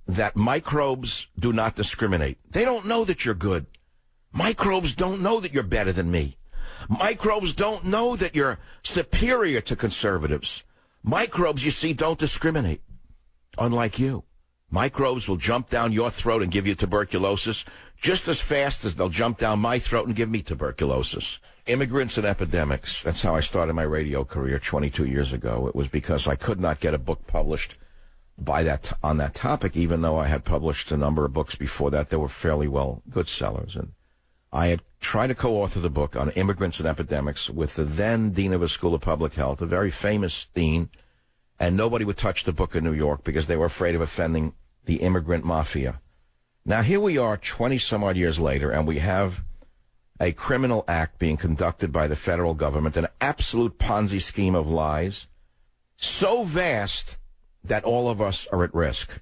that microbes do not discriminate. They don't know that you're good. Microbes don't know that you're better than me. Microbes don't know that you're superior to conservatives. Microbes, you see, don't discriminate. Unlike you. Microbes will jump down your throat and give you tuberculosis just as fast as they'll jump down my throat and give me tuberculosis. Immigrants and Epidemics. That's how I started my radio career 22 years ago. It was because I could not get a book published on that topic, even though I had published a number of books before that. They were fairly well good sellers. And I had tried to co-author the book on Immigrants and Epidemics with the then Dean of a School of Public Health, a very famous dean, and nobody would touch the book in New York because they were afraid of offending the immigrant mafia. Now, here we are 20-some-odd years later, and we have a criminal act being conducted by the federal government, an absolute Ponzi scheme of lies, so vast that all of us are at risk.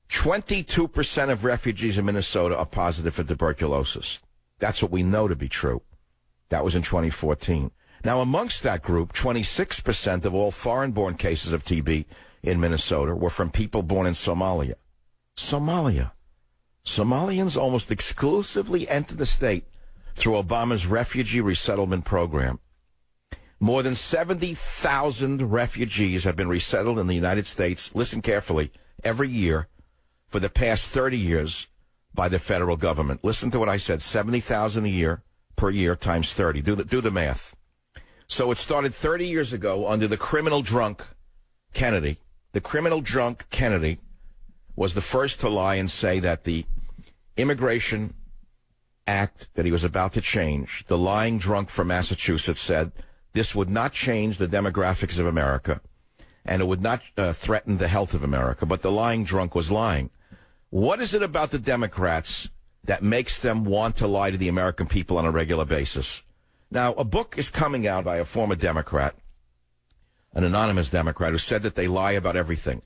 22% of refugees in Minnesota are positive for tuberculosis. That's what we know to be true. That was in 2014. Now, amongst that group, 26% of all foreign-born cases of TB in Minnesota were from people born in Somalia. Somalia. Somalians almost exclusively enter the state through Obama's refugee resettlement program. More than 70,000 refugees have been resettled in the United States, listen carefully, every year for the past 30 years by the federal government. Listen to what I said, 70,000 a year per year times 30. Do the math. So it started 30 years ago under the criminal drunk Kennedy. The criminal drunk Kennedy was the first to lie and say that the Immigration Act that he was about to change, the lying drunk from Massachusetts said this would not change the demographics of America and it would not threaten the health of America, but the lying drunk was lying. What is it about the Democrats that makes them want to lie to the American people on a regular basis? Now, a book is coming out by a former Democrat, an anonymous Democrat, who said that they lie about everything.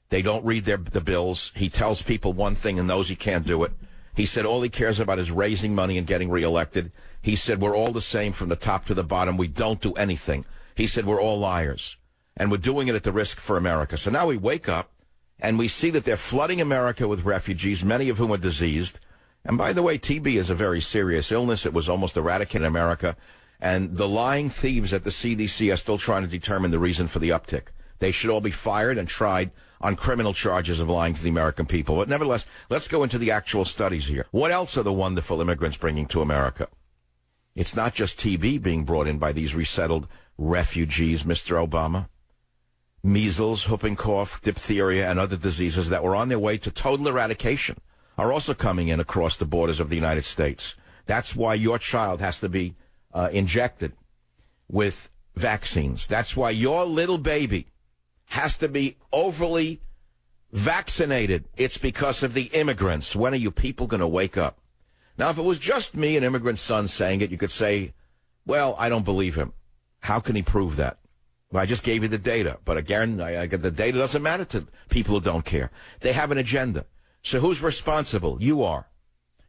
They don't read the bills. He tells people one thing and knows he can't do it. He said all he cares about is raising money and getting reelected. He said we're all the same from the top to the bottom. We don't do anything. He said we're all liars. And we're doing it at the risk for America. So now we wake up and we see that they're flooding America with refugees, many of whom are diseased. And by the way, TB is a very serious illness. It was almost eradicated in America. And the lying thieves at the CDC are still trying to determine the reason for the uptick. They should all be fired and tried on criminal charges of lying to the American people. But nevertheless, let's go into the actual studies here. What else are the wonderful immigrants bringing to America? It's not just TB being brought in by these resettled refugees, Mr. Obama. Measles, whooping cough, diphtheria, and other diseases that were on their way to total eradication are also coming in across the borders of the United States. That's why your child has to be injected with vaccines. That's why your little baby has to be overly vaccinated. It's because of the immigrants. When are you people going to wake up? Now, if it was just me, an immigrant son, saying it, you could say, well, I don't believe him. How can he prove that? Well, I just gave you the data. But again, the data doesn't matter to people who don't care. They have an agenda. So who's responsible? You are.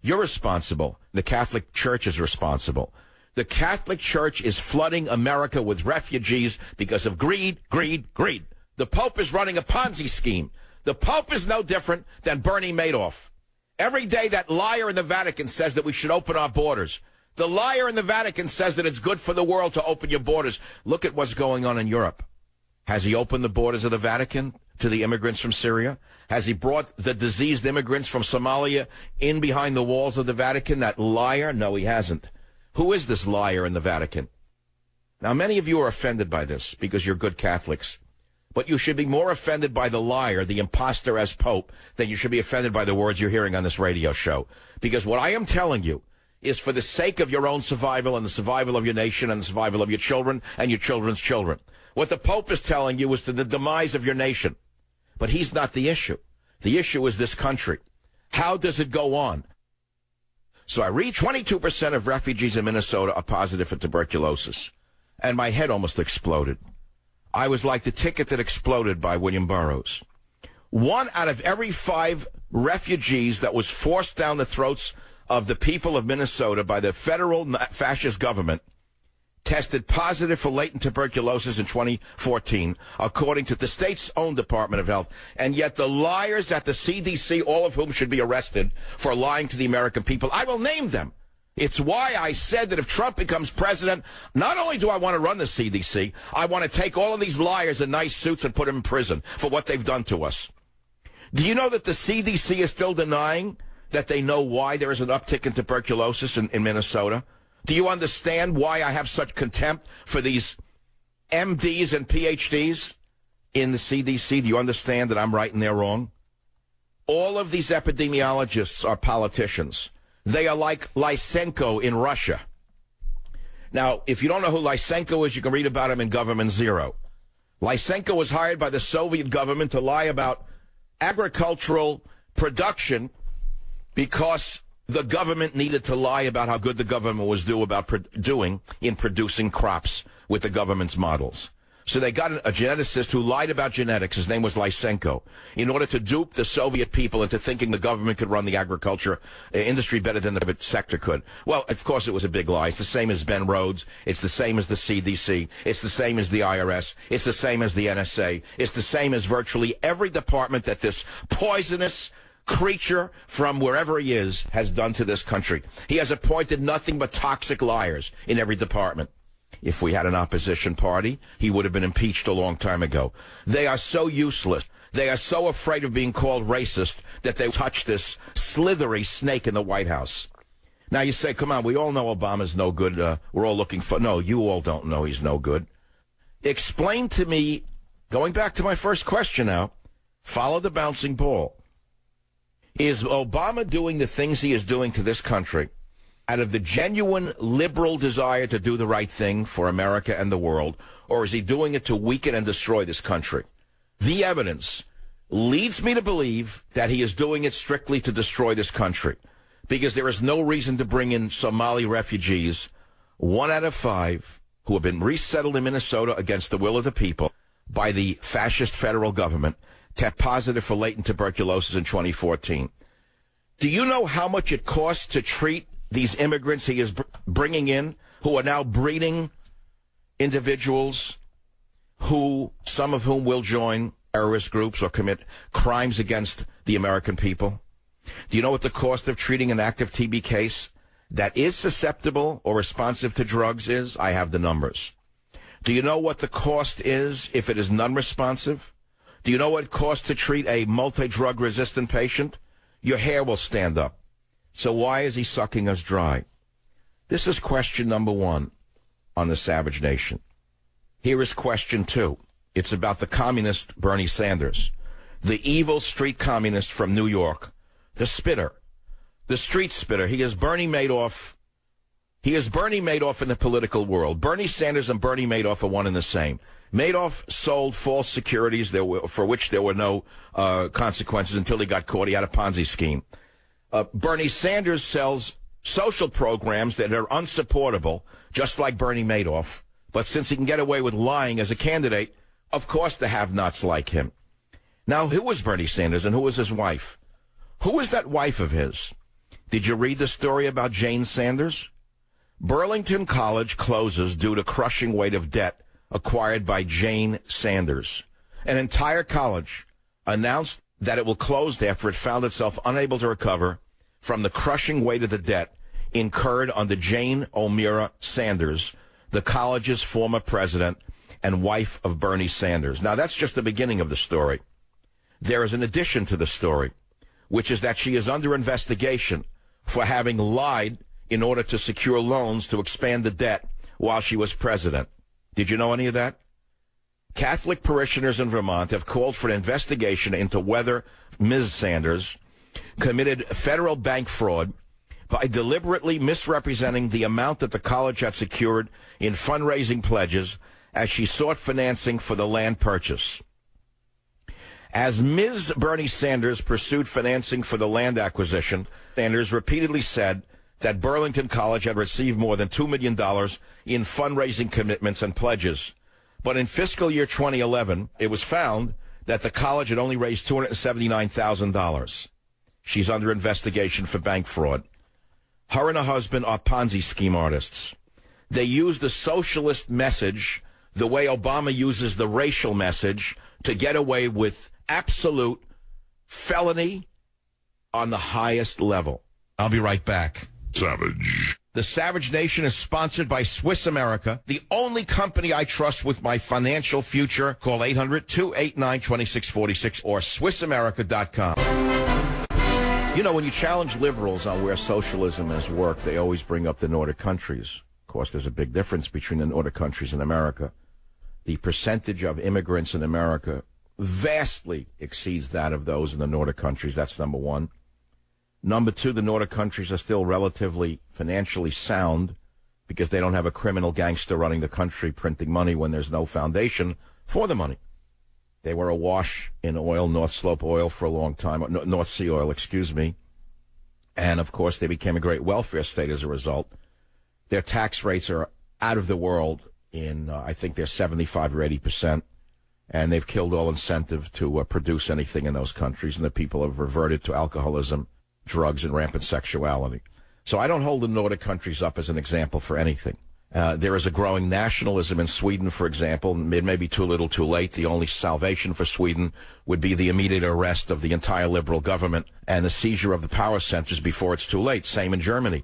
You're responsible. The Catholic Church is responsible. The Catholic Church is flooding America with refugees because of greed, greed, greed. The Pope is running a Ponzi scheme. The Pope is no different than Bernie Madoff. Every day that liar in the Vatican says that we should open our borders. The liar in the Vatican says that it's good for the world to open your borders. Look at what's going on in Europe. Has he opened the borders of the Vatican to the immigrants from Syria? Has he brought the diseased immigrants from Somalia in behind the walls of the Vatican? That liar? No, he hasn't. Who is this liar in the Vatican? Now, many of you are offended by this because you're good Catholics. But you should be more offended by the liar, the imposter as Pope, than you should be offended by the words you're hearing on this radio show. Because what I am telling you is for the sake of your own survival and the survival of your nation and the survival of your children and your children's children. What the Pope is telling you is to the demise of your nation. But he's not the issue. The issue is this country. How does it go on? So I read 22% of refugees in Minnesota are positive for tuberculosis. And my head almost exploded. I was like the ticket that exploded by William Burroughs. 1 out of every 5 refugees that was forced down the throats of the people of Minnesota by the federal fascist government tested positive for latent tuberculosis in 2014, according to the state's own Department of Health. And yet the liars at the CDC, all of whom should be arrested for lying to the American people, I will name them. It's why I said that if Trump becomes president, not only do I want to run the CDC, I want to take all of these liars in nice suits and put them in prison for what they've done to us. Do you know that the CDC is still denying that they know why there is an uptick in tuberculosis in Minnesota? Do you understand why I have such contempt for these MDs and PhDs in the CDC? Do you understand that I'm right and they're wrong? All of these epidemiologists are politicians. They are like Lysenko in Russia. Now, if you don't know who Lysenko is, you can read about him in Government Zero. Lysenko was hired by the Soviet government to lie about agricultural production because the government needed to lie about how good the government was doing in producing crops with the government's models. So they got a geneticist who lied about genetics. His name was Lysenko, in order to dupe the Soviet people into thinking the government could run the agriculture industry better than the private sector could. Well, of course, it was a big lie. It's the same as Ben Rhodes. It's the same as the CDC. It's the same as the IRS. It's the same as the NSA. It's the same as virtually every department that this poisonous creature from wherever he is has done to this country. He has appointed nothing but toxic liars in every department. If we had an opposition party, he would have been impeached a long time ago. They are so useless. They are so afraid of being called racist that they touch this slithery snake in the White House. Now you say, come on, we all know Obama's no good. We're all looking for... No, you all don't know he's no good. Explain to me, going back to my first question now, follow the bouncing ball. Is Obama doing the things he is doing to this country out of the genuine liberal desire to do the right thing for America and the world, or is he doing it to weaken and destroy this country? The evidence leads me to believe that he is doing it strictly to destroy this country, because there is no reason to bring in Somali refugees, 1 out of 5, who have been resettled in Minnesota against the will of the people by the fascist federal government, tested positive for latent tuberculosis in 2014. Do you know how much it costs to treat these immigrants he is bringing in, who are now breeding individuals who, some of whom will join terrorist groups or commit crimes against the American people? Do you know what the cost of treating an active TB case that is susceptible or responsive to drugs is? I have the numbers. Do you know what the cost is if it is non-responsive? Do you know what it costs to treat a multi-drug resistant patient? Your hair will stand up. So why is he sucking us dry? This is question number 1 on the Savage Nation. Here is question 2. It's about the communist Bernie Sanders, the evil street communist from New York, the spitter, the street spitter. He is Bernie Madoff. He is Bernie Madoff in the political world. Bernie Sanders and Bernie Madoff are one and the same. Madoff sold false securities for which there were no consequences until he got caught. He had a Ponzi scheme. Bernie Sanders sells social programs that are unsupportable, just like Bernie Madoff. But since he can get away with lying as a candidate, of course the have-nots like him. Now, who was Bernie Sanders and who was his wife? Who was that wife of his? Did you read the story about Jane Sanders? Burlington College closes due to crushing weight of debt acquired by Jane Sanders. An entire college announced that it will close after it found itself unable to recover from the crushing weight of the debt incurred under Jane O'Meara Sanders, the college's former president and wife of Bernie Sanders. Now, that's just the beginning of the story. There is an addition to the story, which is that she is under investigation for having lied in order to secure loans to expand the debt while she was president. Did you know any of that? Catholic parishioners in Vermont have called for an investigation into whether Ms. Sanders committed federal bank fraud by deliberately misrepresenting the amount that the college had secured in fundraising pledges as she sought financing for the land purchase. As Ms. Bernie Sanders pursued financing for the land acquisition, Sanders repeatedly said that Burlington College had received more than $2 million in fundraising commitments and pledges. But in fiscal year 2011, it was found that the college had only raised $279,000. She's under investigation for bank fraud. Her and her husband are Ponzi scheme artists. They use the socialist message the way Obama uses the racial message to get away with absolute felony on the highest level. I'll be right back. Savage. The Savage Nation is sponsored by Swiss America, the only company I trust with my financial future. Call 800-289-2646 or SwissAmerica.com. You know, when you challenge liberals on where socialism has worked, they always bring up the Nordic countries. Of course, there's a big difference between the Nordic countries and America. The percentage of immigrants in America vastly exceeds that of those in the Nordic countries. That's number one. Number two, the Nordic countries are still relatively financially sound because they don't have a criminal gangster running the country printing money when there's no foundation for the money. They were awash in oil, North Slope oil for a long time, North Sea oil, excuse me. And, of course, they became a great welfare state as a result. Their tax rates are out of the world in, I think they're 75 or 80%. And they've killed all incentive to produce anything in those countries. And the people have reverted to alcoholism, drugs, and rampant sexuality. So I don't hold the Nordic countries up as an example for anything. There is a growing nationalism in Sweden, for example. It may be too little too late. The only salvation for Sweden would be the immediate arrest of the entire liberal government and the seizure of the power centers before it's too late. Same in Germany.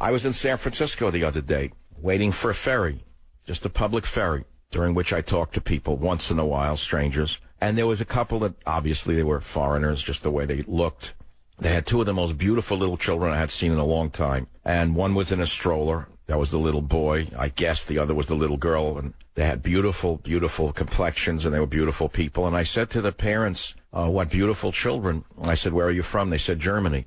I was in San Francisco the other day waiting for a ferry, just a public ferry, during which I talked to people once in a while, strangers. And there was a couple that obviously they were foreigners, just the way they looked. They had two of the most beautiful little children I had seen in a long time. And one was in a stroller. That was the little boy. I guess the other was the little girl. And they had beautiful, beautiful complexions, and they were beautiful people. And I said to the parents, what beautiful children. And I said, where are you from? They said, Germany.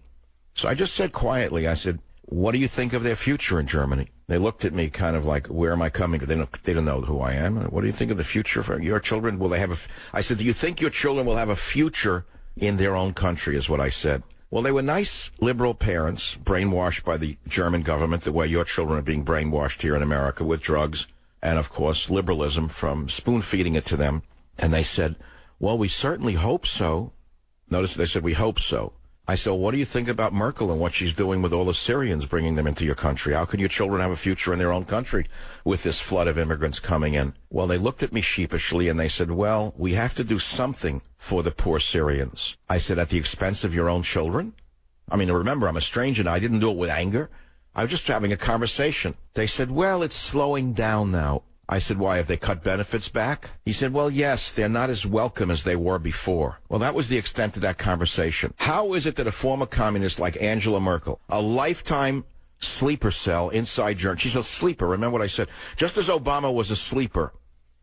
So I just said quietly, I said, what do you think of their future in Germany? They looked at me kind of like, where am I coming? They didn't know who I am. What do you think of the future for your children? Will they have I said, do you think your children will have a future in their own country, is what I said. Well, they were nice liberal parents, brainwashed by the German government the way your children are being brainwashed here in America with drugs and, of course, liberalism from spoon-feeding it to them. And they said, well, we certainly hope so. Notice they said, we hope so. I said, well, what do you think about Merkel and what she's doing with all the Syrians, bringing them into your country? How can your children have a future in their own country with this flood of immigrants coming in? Well, they looked at me sheepishly and they said, well, we have to do something for the poor Syrians. I said, at the expense of your own children? I mean, remember, I'm a stranger and I didn't do it with anger. I was just having a conversation. They said, well, it's slowing down now. I said, why, have they cut benefits back? He said, well, yes, they're not as welcome as they were before. Well, that was the extent of that conversation. How is it that a former communist like Angela Merkel, a lifetime sleeper cell inside Germany, she's a sleeper, remember what I said? Just as Obama was a sleeper,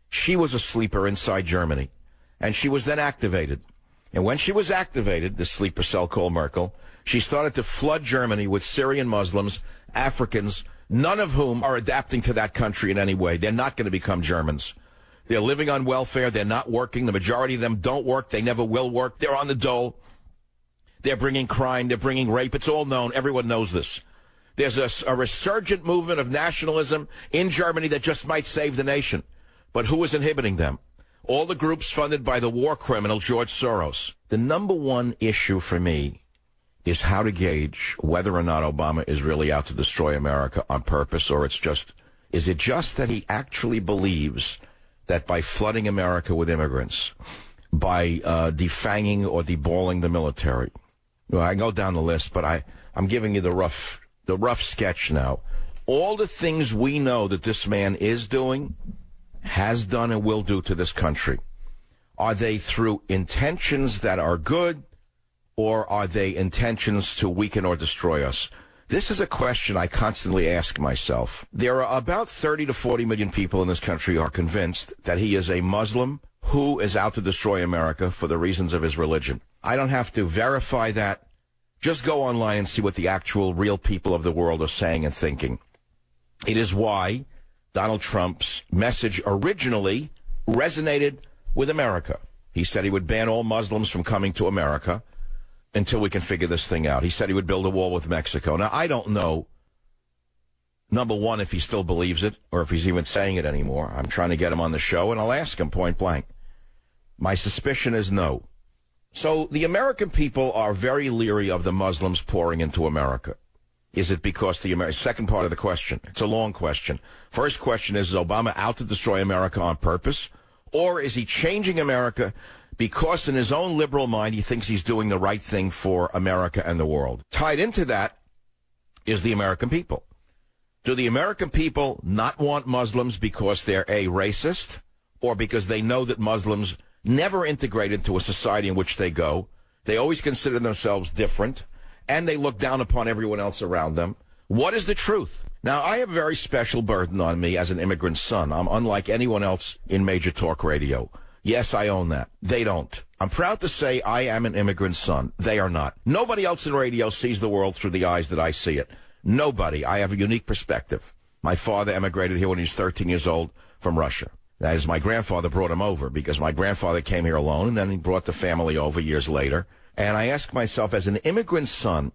she was a sleeper inside Germany. And she was then activated. And when she was activated, this sleeper cell called Merkel, she started to flood Germany with Syrian Muslims, Africans, none of whom are adapting to that country in any way. They're not going to become Germans. They're living on welfare. They're not working. The majority of them don't work. They never will work. They're on the dole. They're bringing crime. They're bringing rape. It's all known. Everyone knows this. There's a resurgent movement of nationalism in Germany that just might save the nation. But who is inhibiting them? All the groups funded by the war criminal George Soros. The number one issue for me is how to gauge whether or not Obama is really out to destroy America on purpose, or is it just that he actually believes that by flooding America with immigrants, by defanging or deballing the military, well, I go down the list, but I'm giving you the rough sketch now. All the things we know that this man is doing, has done, and will do to this country, are they through intentions that are good, or are they intentions to weaken or destroy us? This is a question I constantly ask myself. There are about 30 to 40 million people in this country who are convinced that he is a Muslim who is out to destroy America for the reasons of his religion. I don't have to verify that. Just go online and see what the actual real people of the world are saying and thinking. It is why Donald Trump's message originally resonated with America. He said he would ban all Muslims from coming to America until we can figure this thing out. He said he would build a wall with Mexico. Now, I don't know, number one, if he still believes it or if he's even saying it anymore. I'm trying to get him on the show, and I'll ask him point blank. My suspicion is no. So the American people are very leery of the Muslims pouring into America. Is it because second part of the question, it's a long question. First question is Obama out to destroy America on purpose? Or is he changing America because in his own liberal mind he thinks he's doing the right thing for America and the world? Tied into that is the American people. Do the American people not want Muslims because they're A, racist, or because they know that Muslims never integrate into a society in which they go? They always consider themselves different, and they look down upon everyone else around them. What is the truth? Now, I have a very special burden on me as an immigrant son. I'm unlike anyone else in major talk radio. Yes, I own that. They don't. I'm proud to say I am an immigrant son. They are not. Nobody else in radio sees the world through the eyes that I see it. Nobody. I have a unique perspective. My father emigrated here when he was 13 years old from Russia. That is, my grandfather brought him over because my grandfather came here alone, and then he brought the family over years later. And I ask myself, as an immigrant son,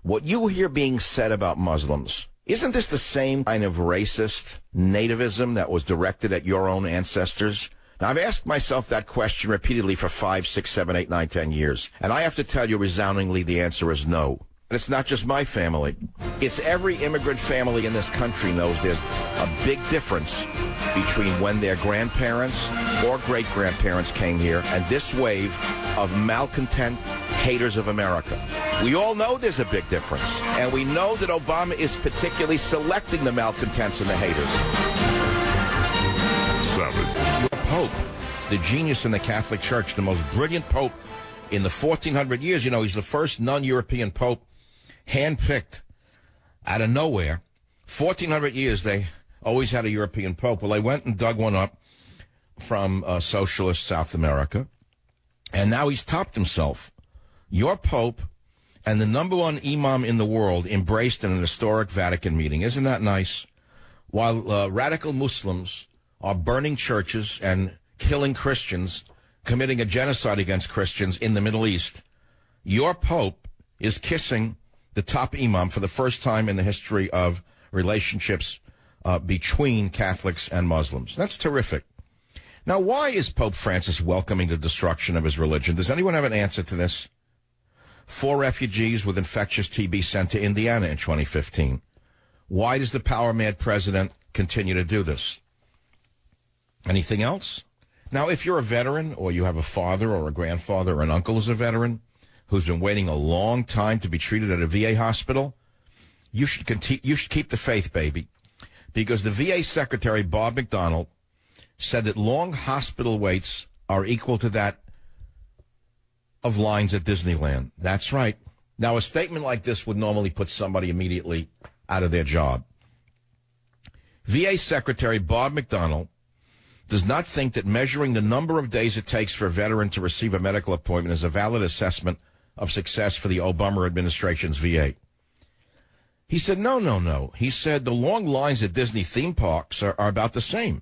what you hear being said about Muslims, isn't this the same kind of racist nativism that was directed at your own ancestors? Now, I've asked myself that question repeatedly for 5, 6, 7, 8, 9, 10 years. And I have to tell you resoundingly the answer is no. And it's not just my family. It's every immigrant family in this country knows there's a big difference between when their grandparents or great-grandparents came here and this wave of malcontent haters of America. We all know there's a big difference. And we know that Obama is particularly selecting the malcontents and the haters. Savage. Your Pope, the genius in the Catholic Church, the most brilliant Pope in the 1400 years. You know, he's the first non-European Pope handpicked out of nowhere. 1400 years, they always had a European Pope. Well, they went and dug one up from socialist South America, and now he's topped himself. Your Pope and the number one imam in the world embraced in an historic Vatican meeting. Isn't that nice? While radical Muslims are burning churches and killing Christians, committing a genocide against Christians in the Middle East, your Pope is kissing the top imam for the first time in the history of relationships between Catholics and Muslims. That's terrific. Now, why is Pope Francis welcoming the destruction of his religion? Does anyone have an answer to this? 4 refugees with infectious TB sent to Indiana in 2015. Why does the power-mad president continue to do this? Anything else? Now, if you're a veteran, or you have a father or a grandfather or an uncle who's a veteran who's been waiting a long time to be treated at a VA hospital, you should keep the faith, baby, because the VA Secretary, Bob McDonnell, said that long hospital waits are equal to that of lines at Disneyland. That's right. Now, a statement like this would normally put somebody immediately out of their job. VA Secretary Bob McDonnell does not think that measuring the number of days it takes for a veteran to receive a medical appointment is a valid assessment of success for the Obama administration's VA. He said, no. He said the long lines at Disney theme parks are about the same.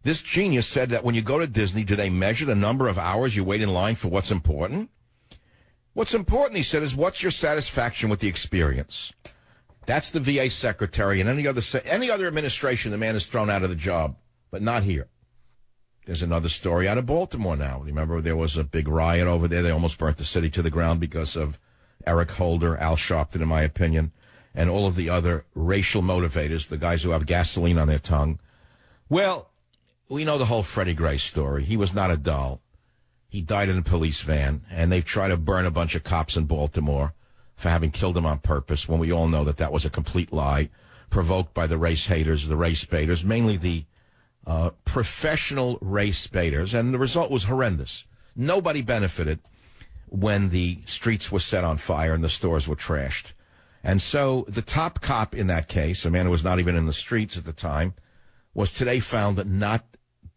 This genius said that when you go to Disney, do they measure the number of hours you wait in line for what's important? What's important, he said, is what's your satisfaction with the experience. That's the VA secretary, and any other administration, the man is thrown out of the job, but not here. There's another story out of Baltimore now. Remember, there was a big riot over there. They almost burnt the city to the ground because of Eric Holder, Al Sharpton, in my opinion, and all of the other racial motivators, the guys who have gasoline on their tongue. Well, we know the whole Freddie Gray story. He was not a doll. He died in a police van, and they've tried to burn a bunch of cops in Baltimore for having killed him on purpose, when we all know that that was a complete lie, provoked by the race haters, the race baiters, mainly the professional race baiters, and the result was horrendous. Nobody benefited when the streets were set on fire and the stores were trashed. And so the top cop in that case, a man who was not even in the streets at the time, was today found not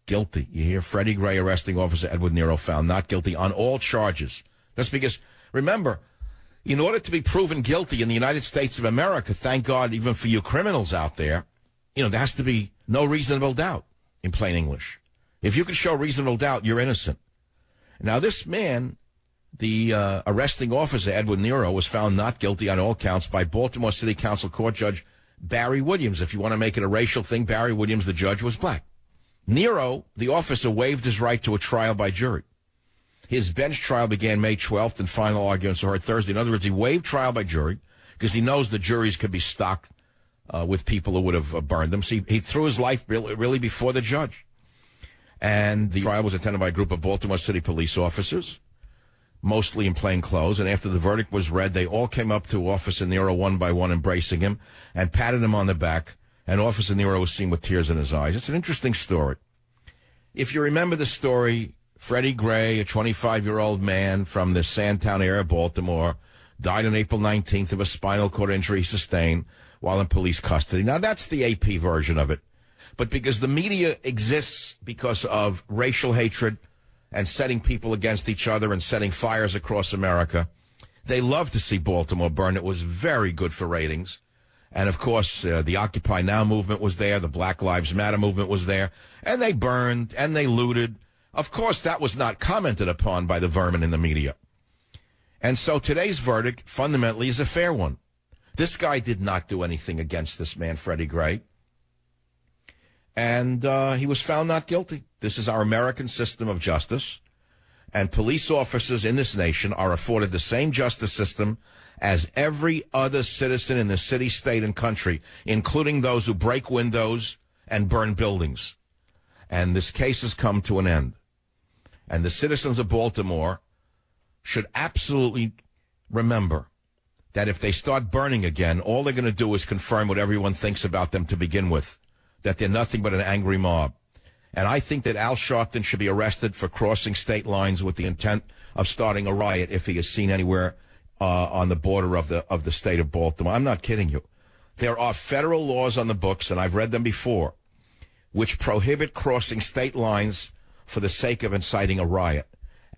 guilty. You hear Freddie Gray arresting Officer Edward Nero found not guilty on all charges. That's because, remember, in order to be proven guilty in the United States of America, thank God, even for you criminals out there, there has to be no reasonable doubt, in plain English. If you can show reasonable doubt, you're innocent. Now, this man, the arresting officer, Edward Nero, was found not guilty on all counts by Baltimore City Council Court Judge Barry Williams. If you want to make it a racial thing, Barry Williams, the judge, was black. Nero, the officer, waived his right to a trial by jury. His bench trial began May 12th, and final arguments were heard Thursday. In other words, he waived trial by jury, because he knows the juries could be stocked with people who would have burned them. So he threw his life really before the judge. And the trial was attended by a group of Baltimore City police officers, mostly in plain clothes. And after the verdict was read, they all came up to Officer Nero one by one, embracing him and patted him on the back. And Officer Nero was seen with tears in his eyes. It's an interesting story. If you remember the story, Freddie Gray, a 25-year-old man from the Sandtown area of Baltimore, died on April 19th of a spinal cord injury he sustained while in police custody. Now, that's the AP version of it. But because the media exists because of racial hatred and setting people against each other and setting fires across America, they love to see Baltimore burn. It was very good for ratings. And, of course, the Occupy Now movement was there. The Black Lives Matter movement was there. And they burned and they looted. Of course, that was not commented upon by the vermin in the media. And so today's verdict fundamentally is a fair one. This guy did not do anything against this man, Freddie Gray. And he was found not guilty. This is our American system of justice. And police officers in this nation are afforded the same justice system as every other citizen in the city, state, and country, including those who break windows and burn buildings. And this case has come to an end. And the citizens of Baltimore should absolutely remember that if they start burning again, all they're going to do is confirm what everyone thinks about them to begin with, that they're nothing but an angry mob. And I think that Al Sharpton should be arrested for crossing state lines with the intent of starting a riot if he is seen anywhere on the border of the state of Baltimore. I'm not kidding you. There are federal laws on the books, and I've read them before, which prohibit crossing state lines for the sake of inciting a riot.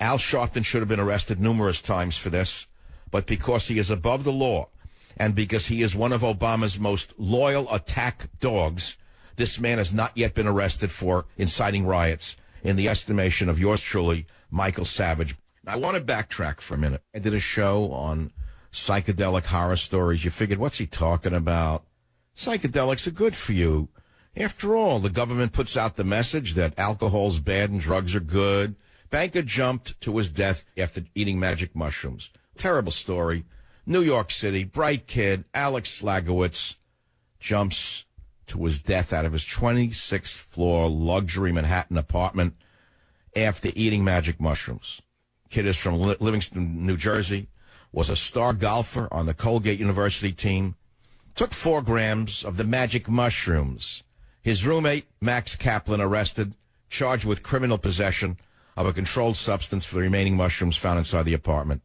Al Sharpton should have been arrested numerous times for this, but because he is above the law and because he is one of Obama's most loyal attack dogs, this man has not yet been arrested for inciting riots, in the estimation of yours truly, Michael Savage. I want to backtrack for a minute. I did a show on psychedelic horror stories. You figured, what's he talking about? Psychedelics are good for you. After all, the government puts out the message that alcohol's bad and drugs are good. Banker jumped to his death after eating magic mushrooms. Terrible story. New York City, bright kid, Alex Slagowitz, jumps to his death out of his 26th floor luxury Manhattan apartment after eating magic mushrooms. Kid is from Livingston, New Jersey, was a star golfer on the Colgate University team, took 4 grams of the magic mushrooms. His roommate, Max Kaplan, arrested, charged with criminal possession of a controlled substance for the remaining mushrooms found inside the apartment.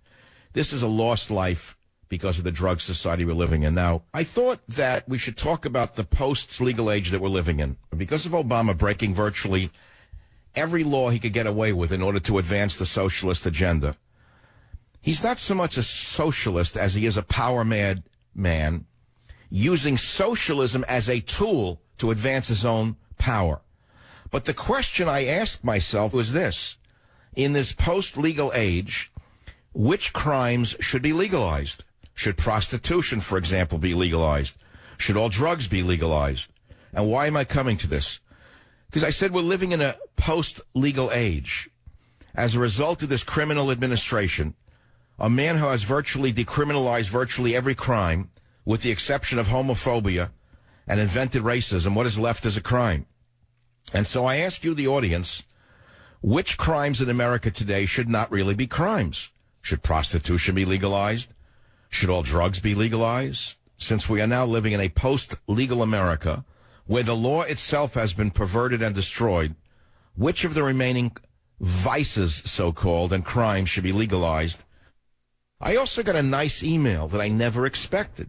This is a lost life because of the drug society we're living in. Now, I thought that we should talk about the post-legal age that we're living in. Because of Obama breaking virtually every law he could get away with in order to advance the socialist agenda, he's not so much a socialist as he is a power-mad man using socialism as a tool to advance his own power. But the question I asked myself was this: in this post-legal age, which crimes should be legalized? Should prostitution, for example, be legalized? Should all drugs be legalized? And why am I coming to this? Because I said we're living in a post-legal age. As a result of this criminal administration, a man who has virtually decriminalized virtually every crime, with the exception of homophobia, and invented racism, what is left as a crime? And so I ask you, the audience, which crimes in America today should not really be crimes? Should prostitution be legalized? Should all drugs be legalized? Since we are now living in a post-legal America, where the law itself has been perverted and destroyed, which of the remaining vices, so-called, and crimes should be legalized? I also got a nice email that I never expected.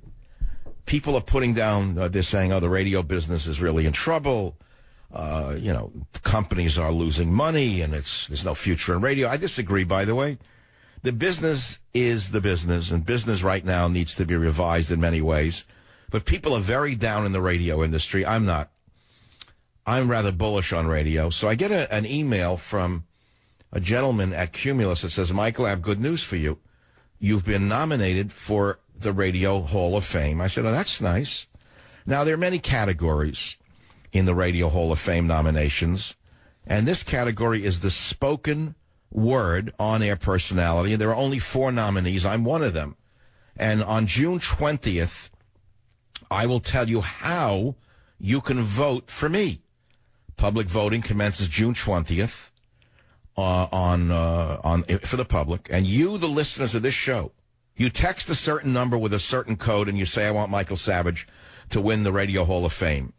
People are putting down, they're saying, oh, the radio business is really in trouble. Companies are losing money, and there's no future in radio. I disagree, by the way. The business is the business, and business right now needs to be revised in many ways. But people are very down in the radio industry. I'm not. I'm rather bullish on radio. So I get an email from a gentleman at Cumulus that says, Michael, I have good news for you. You've been nominated for the Radio Hall of Fame. I said, oh, that's nice. Now, there are many categories in the Radio Hall of Fame nominations, and this category is the spoken word on-air personality, and there are only 4 nominees. I'm one of them. And on June 20th, I will tell you how you can vote for me. Public voting commences June 20th for the public. And you, the listeners of this show, you text a certain number with a certain code and you say, I want Michael Savage to win the Radio Hall of Fame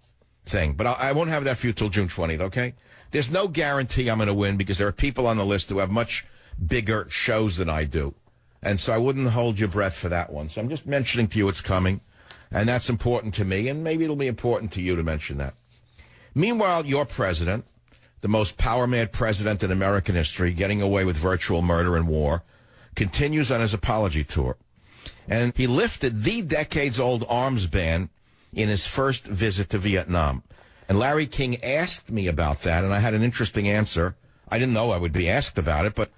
thing. But I won't have that for you till June 20th, okay? There's no guarantee I'm going to win because there are people on the list who have much bigger shows than I do. And so I wouldn't hold your breath for that one. So I'm just mentioning to you it's coming. And that's important to me. And maybe it'll be important to you to mention that. Meanwhile, your president, the most power-mad president in American history, getting away with virtual murder and war, continues on his apology tour. And he lifted the decades-old arms ban in his first visit to Vietnam. And Larry King asked me about that, and I had an interesting answer. I didn't know I would be asked about it, but,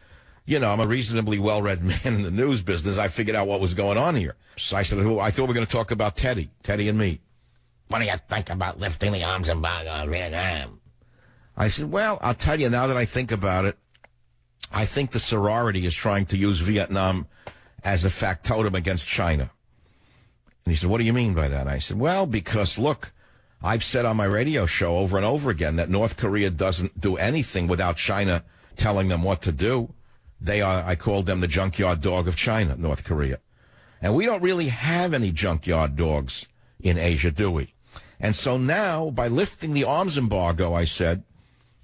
you know, I'm a reasonably well-read man in the news business. I figured out what was going on here. So I said, I thought we were going to talk about Teddy and me. What do you think about lifting the arms embargo on Vietnam? I said, well, I'll tell you, now that I think about it, I think the sorority is trying to use Vietnam as a factotum against China. And he said, what do you mean by that? I said, well, because, look, I've said on my radio show over and over again that North Korea doesn't do anything without China telling them what to do. I called them the junkyard dog of China, North Korea. And we don't really have any junkyard dogs in Asia, do we? And so now, by lifting the arms embargo, I said,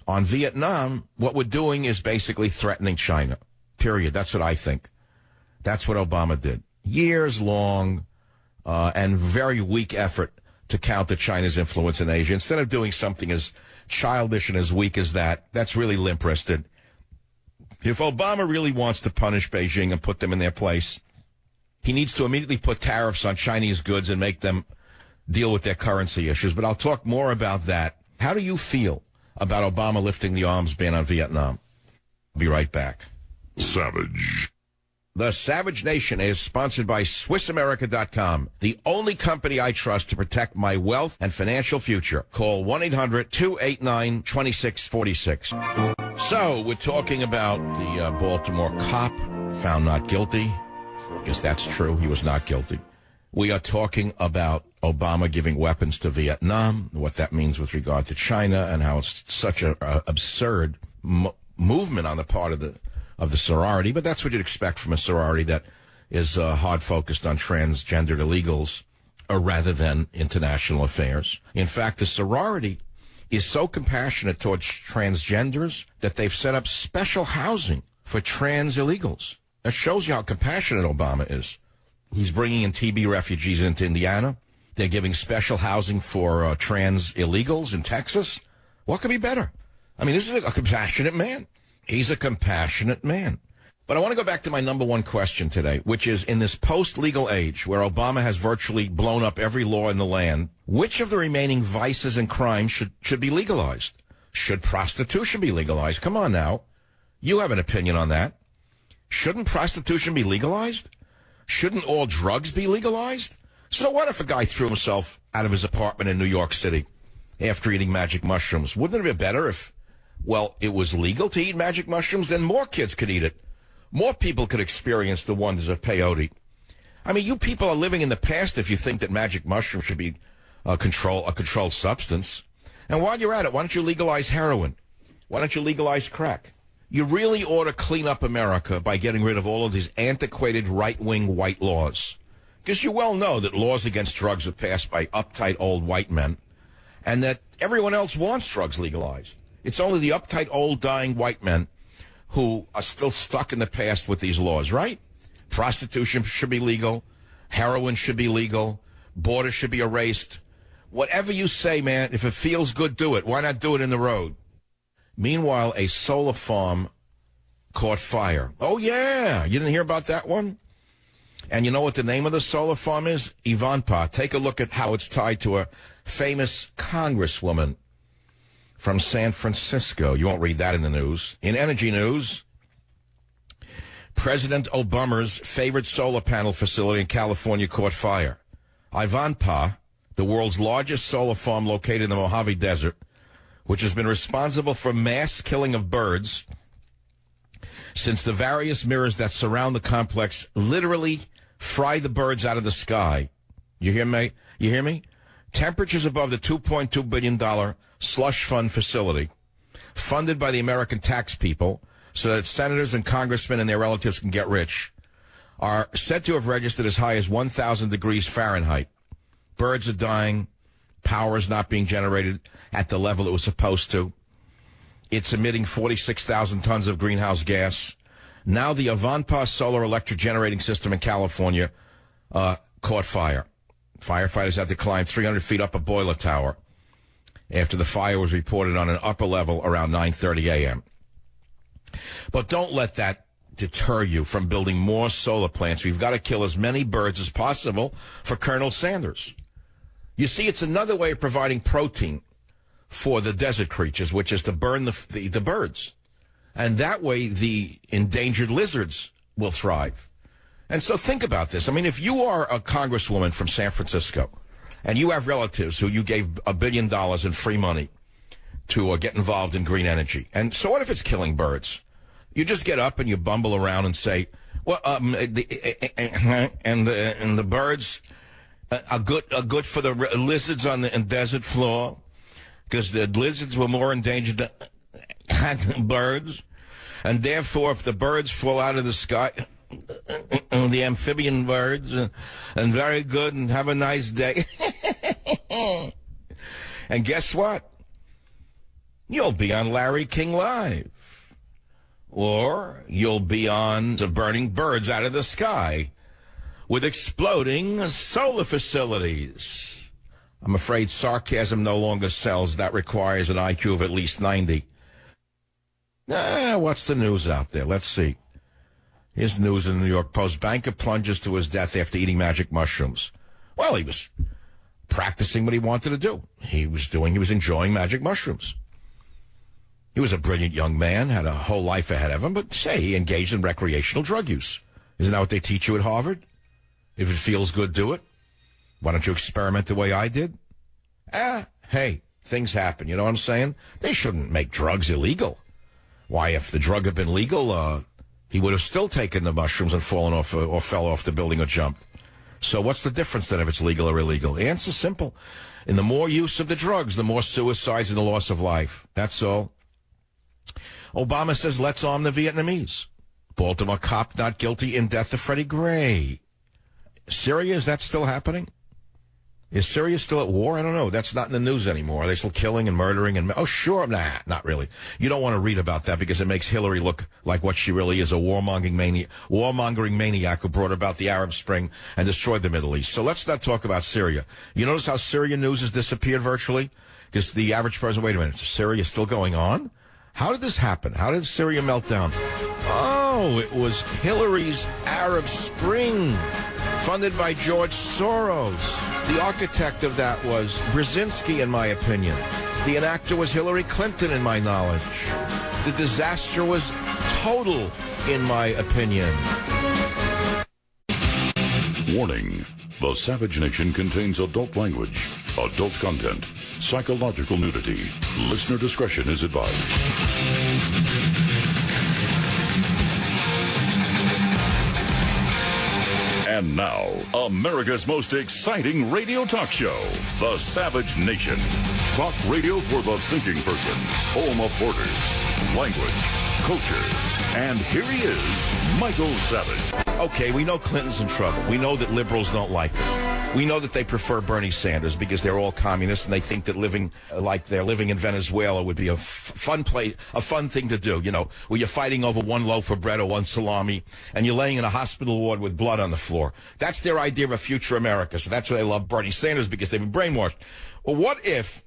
on Vietnam, what we're doing is basically threatening China, period. That's what I think. That's what Obama did. Years long and very weak effort to counter China's influence in Asia. Instead of doing something as childish and as weak as that, that's really limp-wristed. If Obama really wants to punish Beijing and put them in their place, he needs to immediately put tariffs on Chinese goods and make them deal with their currency issues. But I'll talk more about that. How do you feel about Obama lifting the arms ban on Vietnam? I'll be right back. Savage. The Savage Nation is sponsored by SwissAmerica.com, the only company I trust to protect my wealth and financial future. Call 1-800-289-2646. So, we're talking about the Baltimore cop found not guilty. I guess that's true. He was not guilty. We are talking about Obama giving weapons to Vietnam, what that means with regard to China, and how it's such an absurd movement on the part of the sorority. But that's what you'd expect from a sorority that is hard focused on transgendered illegals rather than international affairs. In fact, the sorority is so compassionate towards transgenders that they've set up special housing for trans illegals. That shows you how compassionate Obama is. He's bringing in TB refugees into Indiana. They're giving special housing for trans illegals in Texas. What could be better? I mean, this is a compassionate man. He's a compassionate man. But I want to go back to my number one question today, which is, in this post-legal age where Obama has virtually blown up every law in the land, which of the remaining vices and crimes should be legalized? Should prostitution be legalized? Come on now. You have an opinion on that. Shouldn't prostitution be legalized? Shouldn't all drugs be legalized? So what if a guy threw himself out of his apartment in New York City after eating magic mushrooms? Wouldn't it be better if, well, it was legal to eat magic mushrooms? Then more kids could eat it. More people could experience the wonders of peyote. I mean, you people are living in the past if you think that magic mushrooms should be a controlled substance. And while you're at it, why don't you legalize heroin? Why don't you legalize crack? You really ought to clean up America by getting rid of all of these antiquated right-wing white laws. Because you well know that laws against drugs are passed by uptight old white men, and that everyone else wants drugs legalized. It's only the uptight old dying white men who are still stuck in the past with these laws, right? Prostitution should be legal. Heroin should be legal. Borders should be erased. Whatever you say, man, if it feels good, do it. Why not do it in the road? Meanwhile, a solar farm caught fire. Oh, yeah. You didn't hear about that one? And you know what the name of the solar farm is? Ivanpah. Take a look at how it's tied to a famous congresswoman from San Francisco. You won't read that in the news. In energy news, President Obama's favorite solar panel facility in California caught fire. Ivanpah, the world's largest solar farm located in the Mojave Desert, which has been responsible for mass killing of birds since the various mirrors that surround the complex literally fry the birds out of the sky. You hear me? You hear me? Temperatures above the $2.2 billion slush fund facility, funded by the American tax people so that senators and congressmen and their relatives can get rich, are said to have registered as high as 1,000 degrees Fahrenheit. Birds are dying. Power is not being generated at the level it was supposed to. It's emitting 46,000 tons of greenhouse gas. Now the Avanpa solar electric generating system in California caught fire. Firefighters had to climb 300 feet up a boiler tower after the fire was reported on an upper level around 9:30 a.m. But don't let that deter you from building more solar plants. We've got to kill as many birds as possible for Colonel Sanders. You see, it's another way of providing protein for the desert creatures, which is to burn the birds. And that way the endangered lizards will thrive. And so think about this. I mean, if you are a congresswoman from San Francisco and you have relatives who you gave $1 billion in free money to get involved in green energy, and so what if it's killing birds? You just get up and you bumble around and say, well, the birds are good for the lizards on the desert floor because the lizards were more endangered than birds. And therefore, if the birds fall out of the sky, the amphibian birds, and very good, and have a nice day. And guess what? You'll be on Larry King Live. Or you'll be on burning birds out of the sky with exploding solar facilities. I'm afraid sarcasm no longer sells. That requires an IQ of at least 90. What's the news out there? Let's see. Here's news in the New York Post. Banker plunges to his death after eating magic mushrooms. Well, he was practicing what he wanted to do. He was enjoying magic mushrooms. He was a brilliant young man, had a whole life ahead of him, but say he engaged in recreational drug use. Isn't that what they teach you at Harvard? If it feels good, do it. Why don't you experiment the way I did? Hey, things happen, you know what I'm saying? They shouldn't make drugs illegal. Why, if the drug had been legal, he would have still taken the mushrooms and fallen off or fell off the building or jumped. So what's the difference then if it's legal or illegal? The answer's simple. In the more use of the drugs, the more suicides and the loss of life. That's all. Obama says, let's arm the Vietnamese. Baltimore cop not guilty in death of Freddie Gray. Syria, is that still happening? Is Syria still at war? I don't know. That's not in the news anymore. Are they still killing and murdering? Oh, sure. Nah, not really. You don't want to read about that because it makes Hillary look like what she really is, a warmongering maniac who brought about the Arab Spring and destroyed the Middle East. So let's not talk about Syria. You notice how Syria news has disappeared virtually? Because the average person, wait a minute, is Syria still going on? How did this happen? How did Syria melt down? Oh, it was Hillary's Arab Spring, funded by George Soros. The architect of that was Brzezinski, in my opinion. The enactor was Hillary Clinton, in my knowledge. The disaster was total, in my opinion. Warning. The Savage Nation contains adult language, adult content, psychological nudity. Listener discretion is advised. And now, America's most exciting radio talk show, The Savage Nation. Talk radio for the thinking person, home of borders, language, culture. And here he is, Michael Savage. Okay, we know Clinton's in trouble. We know that liberals don't like her. We know that they prefer Bernie Sanders because they're all communists and they think that living like they're living in Venezuela would be a fun thing to do, you know, where you're fighting over one loaf of bread or one salami and you're laying in a hospital ward with blood on the floor. That's their idea of a future America. So that's why they love Bernie Sanders, because they've been brainwashed. Well, what if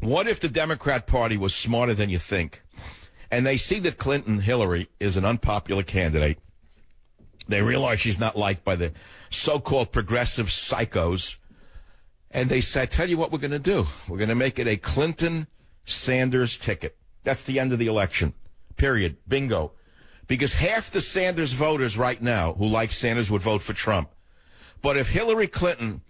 the Democrat Party was smarter than you think? And they see that Hillary is an unpopular candidate. They realize she's not liked by the so-called progressive psychos. And they say, I tell you what we're going to do. We're going to make it a Clinton-Sanders ticket. That's the end of the election. Period. Bingo. Because half the Sanders voters right now who like Sanders would vote for Trump. But if Hillary Clinton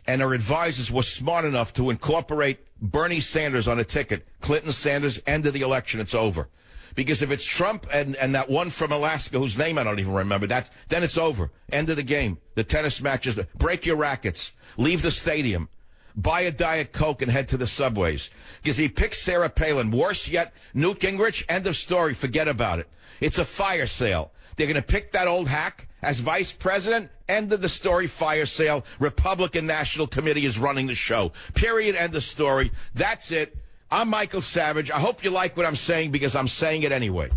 and her advisors were smart enough to incorporate Bernie Sanders on a ticket, Clinton-Sanders, end of the election, it's over. Because if it's Trump and that one from Alaska whose name I don't even remember, then it's over. End of the game. The tennis matches. Break your rackets. Leave the stadium. Buy a Diet Coke and head to the subways. Because he picks Sarah Palin. Worse yet, Newt Gingrich, end of story. Forget about it. It's a fire sale. They're going to pick that old hack as vice president. End of the story, fire sale. Republican National Committee is running the show. Period, end of story. That's it. I'm Michael Savage. I hope you like what I'm saying because I'm saying it anyway.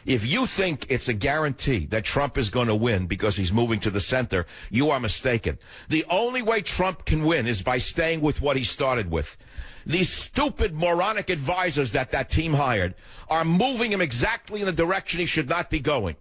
If you think it's a guarantee that Trump is going to win because he's moving to the center, you are mistaken. The only way Trump can win is by staying with what he started with. These stupid, moronic advisors that team hired are moving him exactly in the direction he should not be going.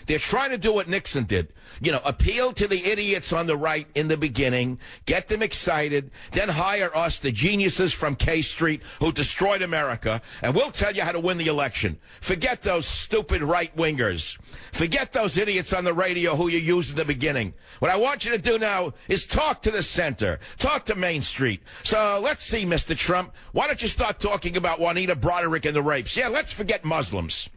They're trying to do what Nixon did. You know, appeal to the idiots on the right in the beginning, get them excited, then hire us, the geniuses from K Street who destroyed America, and we'll tell you how to win the election. Forget those stupid right-wingers. Forget those idiots on the radio who you used in the beginning. What I want you to do now is talk to the center. Talk to Main Street. So let's see, Mr. Trump. Why don't you start talking about Juanita Broderick and the rapes? Yeah, let's forget Muslims.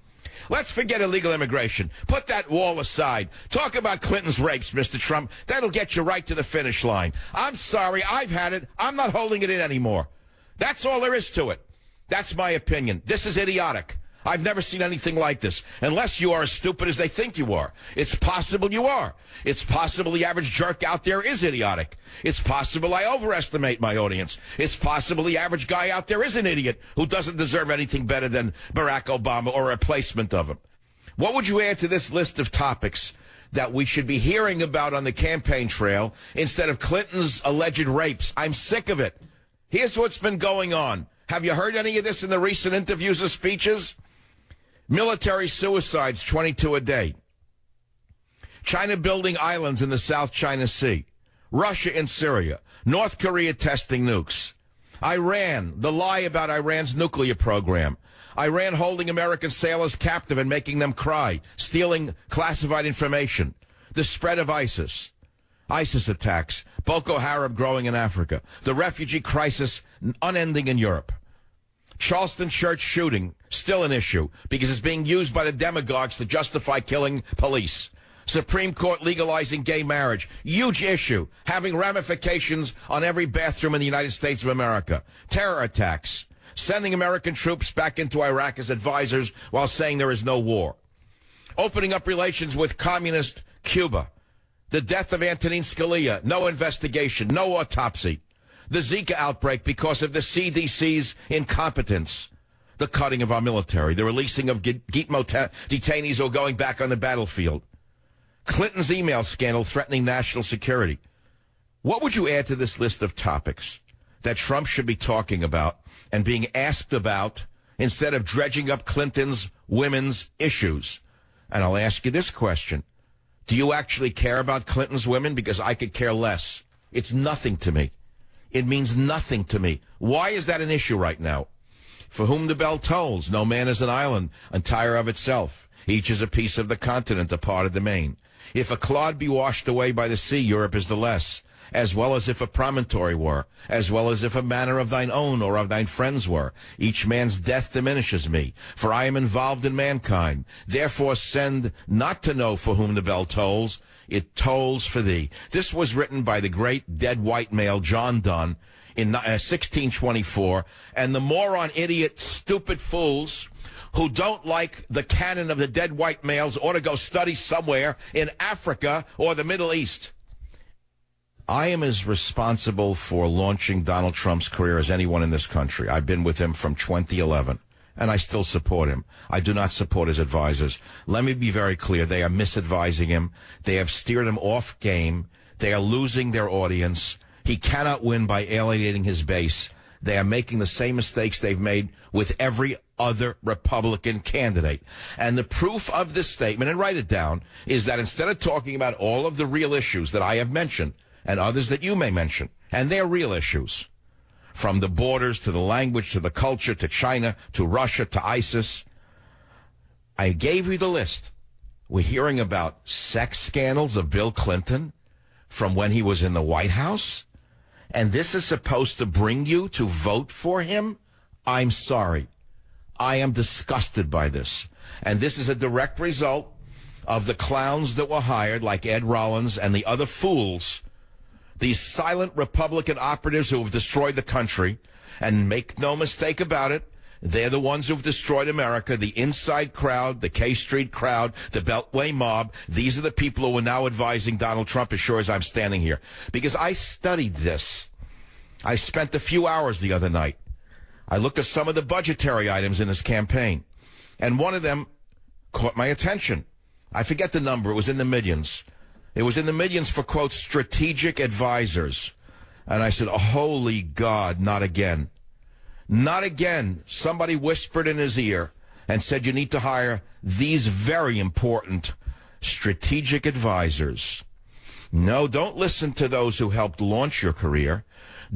Let's forget illegal immigration. Put that wall aside. Talk about Clinton's rapes, Mr. Trump. That'll get you right to the finish line. I'm sorry. I've had it. I'm not holding it in anymore. That's all there is to it. That's my opinion. This is idiotic. I've never seen anything like this. Unless you are as stupid as they think you are. It's possible you are. It's possible the average jerk out there is idiotic. It's possible I overestimate my audience. It's possible the average guy out there is an idiot who doesn't deserve anything better than Barack Obama or a replacement of him. What would you add to this list of topics that we should be hearing about on the campaign trail instead of Clinton's alleged rapes? I'm sick of it. Here's what's been going on. Have you heard any of this in the recent interviews or speeches? Military suicides, 22 a day. China building islands in the South China Sea. Russia in Syria. North Korea testing nukes. Iran, the lie about Iran's nuclear program. Iran holding American sailors captive and making them cry, stealing classified information. The spread of ISIS attacks. Boko Haram growing in Africa. The refugee crisis unending in Europe. Charleston church shooting, still an issue, because it's being used by the demagogues to justify killing police. Supreme Court legalizing gay marriage, huge issue, having ramifications on every bathroom in the United States of America. Terror attacks, sending American troops back into Iraq as advisors while saying there is no war. Opening up relations with communist Cuba. The death of Antonin Scalia, no investigation, no autopsy. The Zika outbreak because of the CDC's incompetence. The cutting of our military. The releasing of Gitmo detainees who are going back on the battlefield. Clinton's email scandal threatening national security. What would you add to this list of topics that Trump should be talking about and being asked about instead of dredging up Clinton's women's issues? And I'll ask you this question. Do you actually care about Clinton's women? Because I could care less. It's nothing to me. It means nothing to me. Why is that an issue right now? For whom the bell tolls, no man is an island, entire of itself. Each is a piece of the continent, a part of the main. If a clod be washed away by the sea, Europe is the less, as well as if a promontory were, as well as if a manor of thine own or of thine friends were. Each man's death diminishes me, for I am involved in mankind. Therefore send not to know for whom the bell tolls, it tolls for thee. This was written by the great dead white male John Donne in 1624, and the moron, idiot, stupid fools who don't like the canon of the dead white males ought to go study somewhere in Africa or the Middle East. I am as responsible for launching Donald Trump's career as anyone in this country. I've been with him from 2011. And I still support him. I do not support his advisors. Let me be very clear. They are misadvising him. They have steered him off game. They are losing their audience. He cannot win by alienating his base. They are making the same mistakes they've made with every other Republican candidate. And the proof of this statement, and write it down, is that instead of talking about all of the real issues that I have mentioned and others that you may mention, and they're real issues, from the borders to the language to the culture to China to Russia to ISIS. I gave you the list. We're hearing about sex scandals of Bill Clinton from when he was in the White House. And this is supposed to bring you to vote for him? I'm sorry. I am disgusted by this. And this is a direct result of the clowns that were hired, like Ed Rollins and the other fools, these silent Republican operatives who have destroyed the country. And make no mistake about it, they're the ones who've destroyed America, the inside crowd, the K Street crowd, the Beltway mob. These are the people who are now advising Donald Trump as sure as I'm standing here. Because I studied this. I spent a few hours the other night. I looked at some of the budgetary items in his campaign, and one of them caught my attention. I forget the number. It was in the millions. It was in the millions for, quote, strategic advisors. And I said, oh, holy God, not again. Not again. Somebody whispered in his ear and said you need to hire these very important strategic advisors. No, don't listen to those who helped launch your career.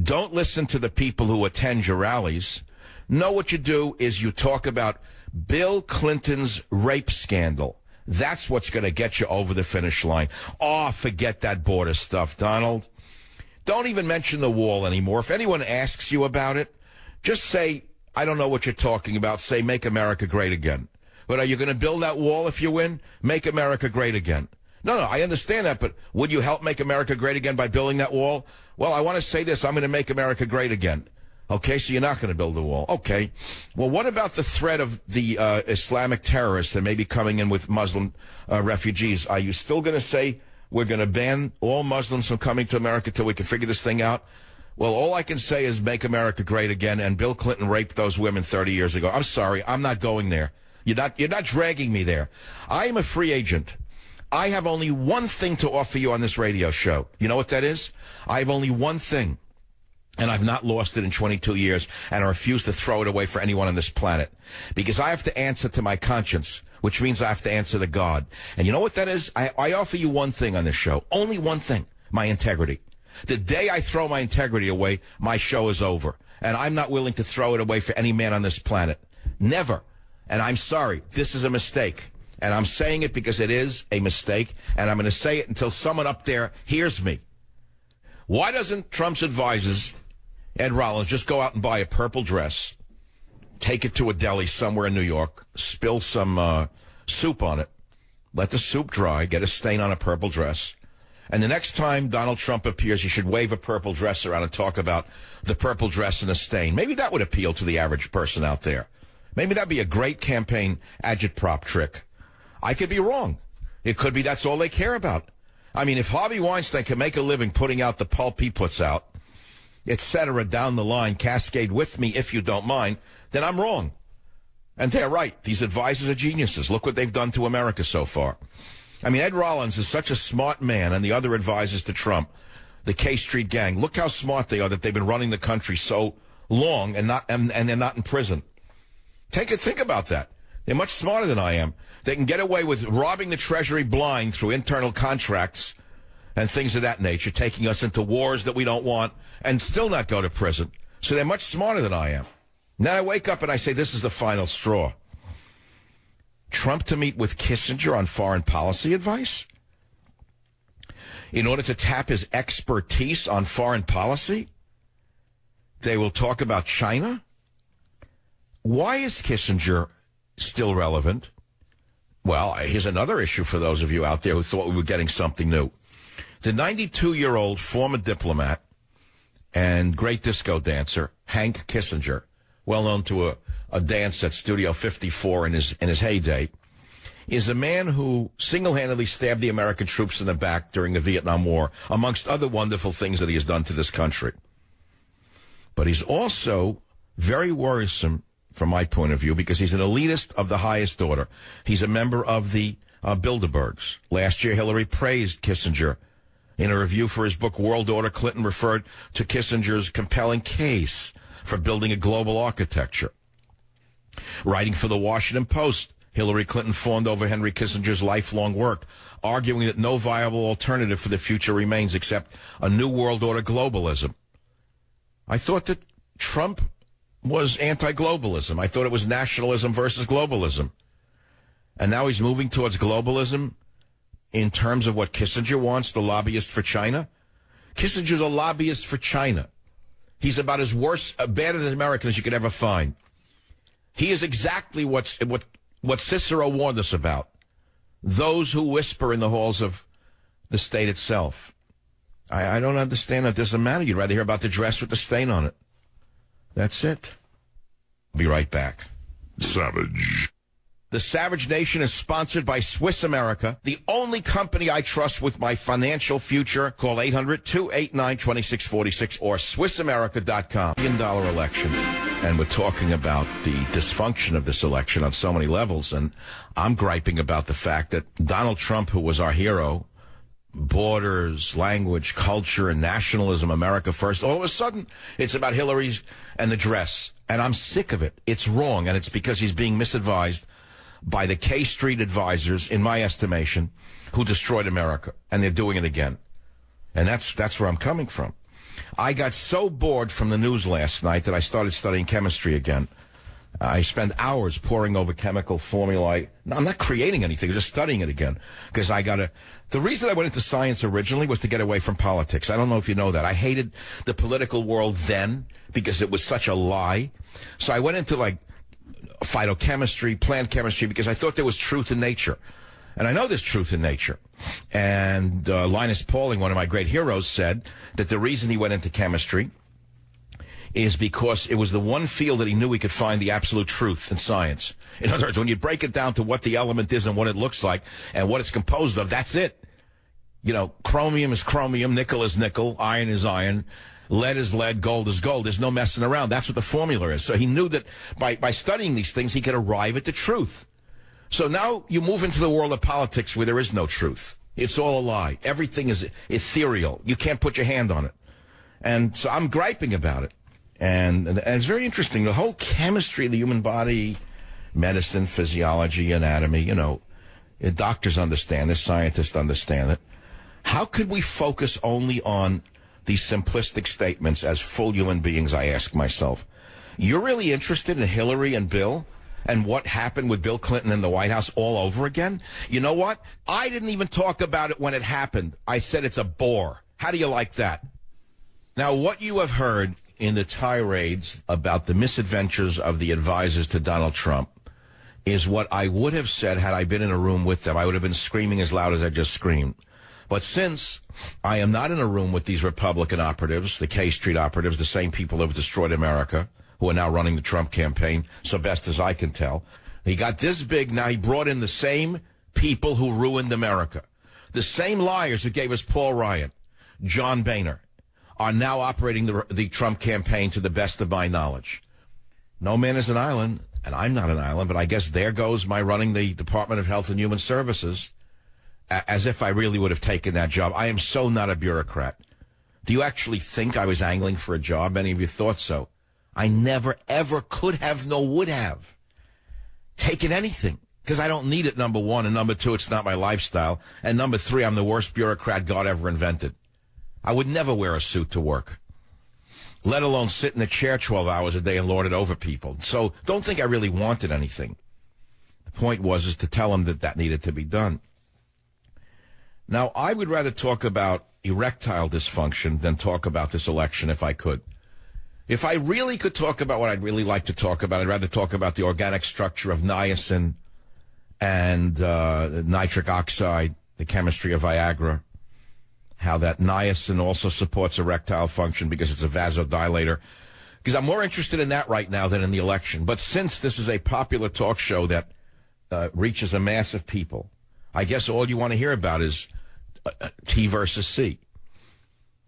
Don't listen to the people who attend your rallies. No, what you do is you talk about Bill Clinton's rape scandal. That's what's going to get you over the finish line. Oh, forget that border stuff, Donald. Don't even mention the wall anymore. If anyone asks you about it, just say, I don't know what you're talking about. Say, make America great again. But are you going to build that wall if you win? Make America great again. No, I understand that, but would you help make America great again by building that wall? Well, I want to say this. I'm going to make America great again. Okay, so you're not going to build a wall. Okay. Well, what about the threat of the Islamic terrorists that may be coming in with Muslim refugees? Are you still going to say we're going to ban all Muslims from coming to America till we can figure this thing out? Well, all I can say is make America great again, and Bill Clinton raped those women 30 years ago. I'm sorry. I'm not going there. You're not dragging me there. I am a free agent. I have only one thing to offer you on this radio show. You know what that is? I have only one thing, and I've not lost it in 22 years, and I refuse to throw it away for anyone on this planet, because I have to answer to my conscience, which means I have to answer to God. And you know what that is? I offer you one thing on this show, only one thing, my integrity. The day I throw my integrity away, my show is over, and I'm not willing to throw it away for any man on this planet. Never. And I'm sorry. This is a mistake. And I'm saying it because it is a mistake, and I'm going to say it until someone up there hears me. Why doesn't Trump's advisors, Ed Rollins, just go out and buy a purple dress, take it to a deli somewhere in New York, spill some soup on it, let the soup dry, get a stain on a purple dress, and the next time Donald Trump appears, you should wave a purple dress around and talk about the purple dress and a stain. Maybe that would appeal to the average person out there. Maybe that'd be a great campaign agitprop trick. I could be wrong. It could be that's all they care about. I mean, if Harvey Weinstein can make a living putting out the pulp he puts out, etc., down the line, cascade with me if you don't mind, then I'm wrong. And they're right. These advisors are geniuses. Look what they've done to America so far. I mean, Ed Rollins is such a smart man, and the other advisors to Trump, the K Street gang, look how smart they are that they've been running the country so long and they're not in prison. Think about that. They're much smarter than I am. They can get away with robbing the Treasury blind through internal contracts and things of that nature, taking us into wars that we don't want, and still not go to prison. So they're much smarter than I am. Now I wake up and I say, this is the final straw. Trump to meet with Kissinger on foreign policy advice in order to tap his expertise on foreign policy. They will talk about China. Why is Kissinger still relevant? Well, here's another issue for those of you out there who thought we were getting something new. The 92-year-old former diplomat and great disco dancer, Hank Kissinger, well known to a dance at Studio 54 in his heyday, is a man who single-handedly stabbed the American troops in the back during the Vietnam War, amongst other wonderful things that he has done to this country. But he's also very worrisome from my point of view, because he's an elitist of the highest order. He's a member of the Bilderbergs. Last year, Hillary praised Kissinger. In a review for his book, World Order, Clinton referred to Kissinger's compelling case for building a global architecture. Writing for the Washington Post, Hillary Clinton fawned over Henry Kissinger's lifelong work, arguing that no viable alternative for the future remains except a new world order globalism. I thought that Trump was anti-globalism. I thought it was nationalism versus globalism. And now he's moving towards globalism in terms of what Kissinger wants, the lobbyist for China. Kissinger's a lobbyist for China. He's about as bad an American as you could ever find. He is exactly what Cicero warned us about. Those who whisper in the halls of the state itself. I don't understand. It doesn't matter. You'd rather hear about the dress with the stain on it. That's it. I'll be right back. Savage. The Savage Nation is sponsored by Swiss America, the only company I trust with my financial future. Call 800-289-2646 or SwissAmerica.com. $1 billion election. And we're talking about the dysfunction of this election on so many levels. And I'm griping about the fact that Donald Trump, who was our hero, borders, language, culture, and nationalism, America first, all of a sudden it's about Hillary and the dress. And I'm sick of it. It's wrong. And it's because he's being misadvised by the K Street advisors, in my estimation, who destroyed America. And they're doing it again. And that's where I'm coming from. I got so bored from the news last night that I started studying chemistry again. I spent hours poring over chemical formulae. I'm not creating anything, just studying it again. Because the reason I went into science originally was to get away from politics. I don't know if you know that. I hated the political world then because it was such a lie. So I went into phytochemistry, plant chemistry, because I thought there was truth in nature. And I know there's truth in nature. And Linus Pauling, one of my great heroes, said that the reason he went into chemistry is because it was the one field that he knew he could find the absolute truth in science. In other words, when you break it down to what the element is and what it looks like and what it's composed of, that's it. You know, chromium is chromium, nickel is nickel, iron is iron, lead is lead, gold is gold. There's no messing around. That's what the formula is. So he knew that by studying these things, he could arrive at the truth. So now you move into the world of politics where there is no truth. It's all a lie. Everything is ethereal. You can't put your hand on it. And so I'm griping about it. And it's very interesting. The whole chemistry of the human body, medicine, physiology, anatomy, doctors understand this, scientists understand it. How could we focus only on these simplistic statements as full human beings, I ask myself? You're really interested in Hillary and Bill and what happened with Bill Clinton in the White House all over again? You know what? I didn't even talk about it when it happened. I said it's a bore. How do you like that? Now, what you have heard in the tirades about the misadventures of the advisors to Donald Trump is what I would have said had I been in a room with them. I would have been screaming as loud as I just screamed. But since I am not in a room with these Republican operatives, the K Street operatives, the same people who have destroyed America, who are now running the Trump campaign, so best as I can tell, he got this big, now he brought in the same people who ruined America. The same liars who gave us Paul Ryan, John Boehner, are now operating the Trump campaign to the best of my knowledge. No man is an island, and I'm not an island, but I guess there goes my running the Department of Health and Human Services, as if I really would have taken that job. I am so not a bureaucrat. Do you actually think I was angling for a job? Any of you thought so? I never, ever could have, nor would have taken anything, because I don't need it, number one, and number two, it's not my lifestyle, and number three, I'm the worst bureaucrat God ever invented. I would never wear a suit to work, let alone sit in a chair 12 hours a day and lord it over people. So don't think I really wanted anything. The point was to tell them that needed to be done. Now, I would rather talk about erectile dysfunction than talk about this election if I could. If I really could talk about what I'd really like to talk about, I'd rather talk about the organic structure of niacin and nitric oxide, the chemistry of Viagra, how that niacin also supports erectile function because it's a vasodilator. Because I'm more interested in that right now than in the election. But since this is a popular talk show that reaches a mass of people, I guess all you want to hear about is T versus C.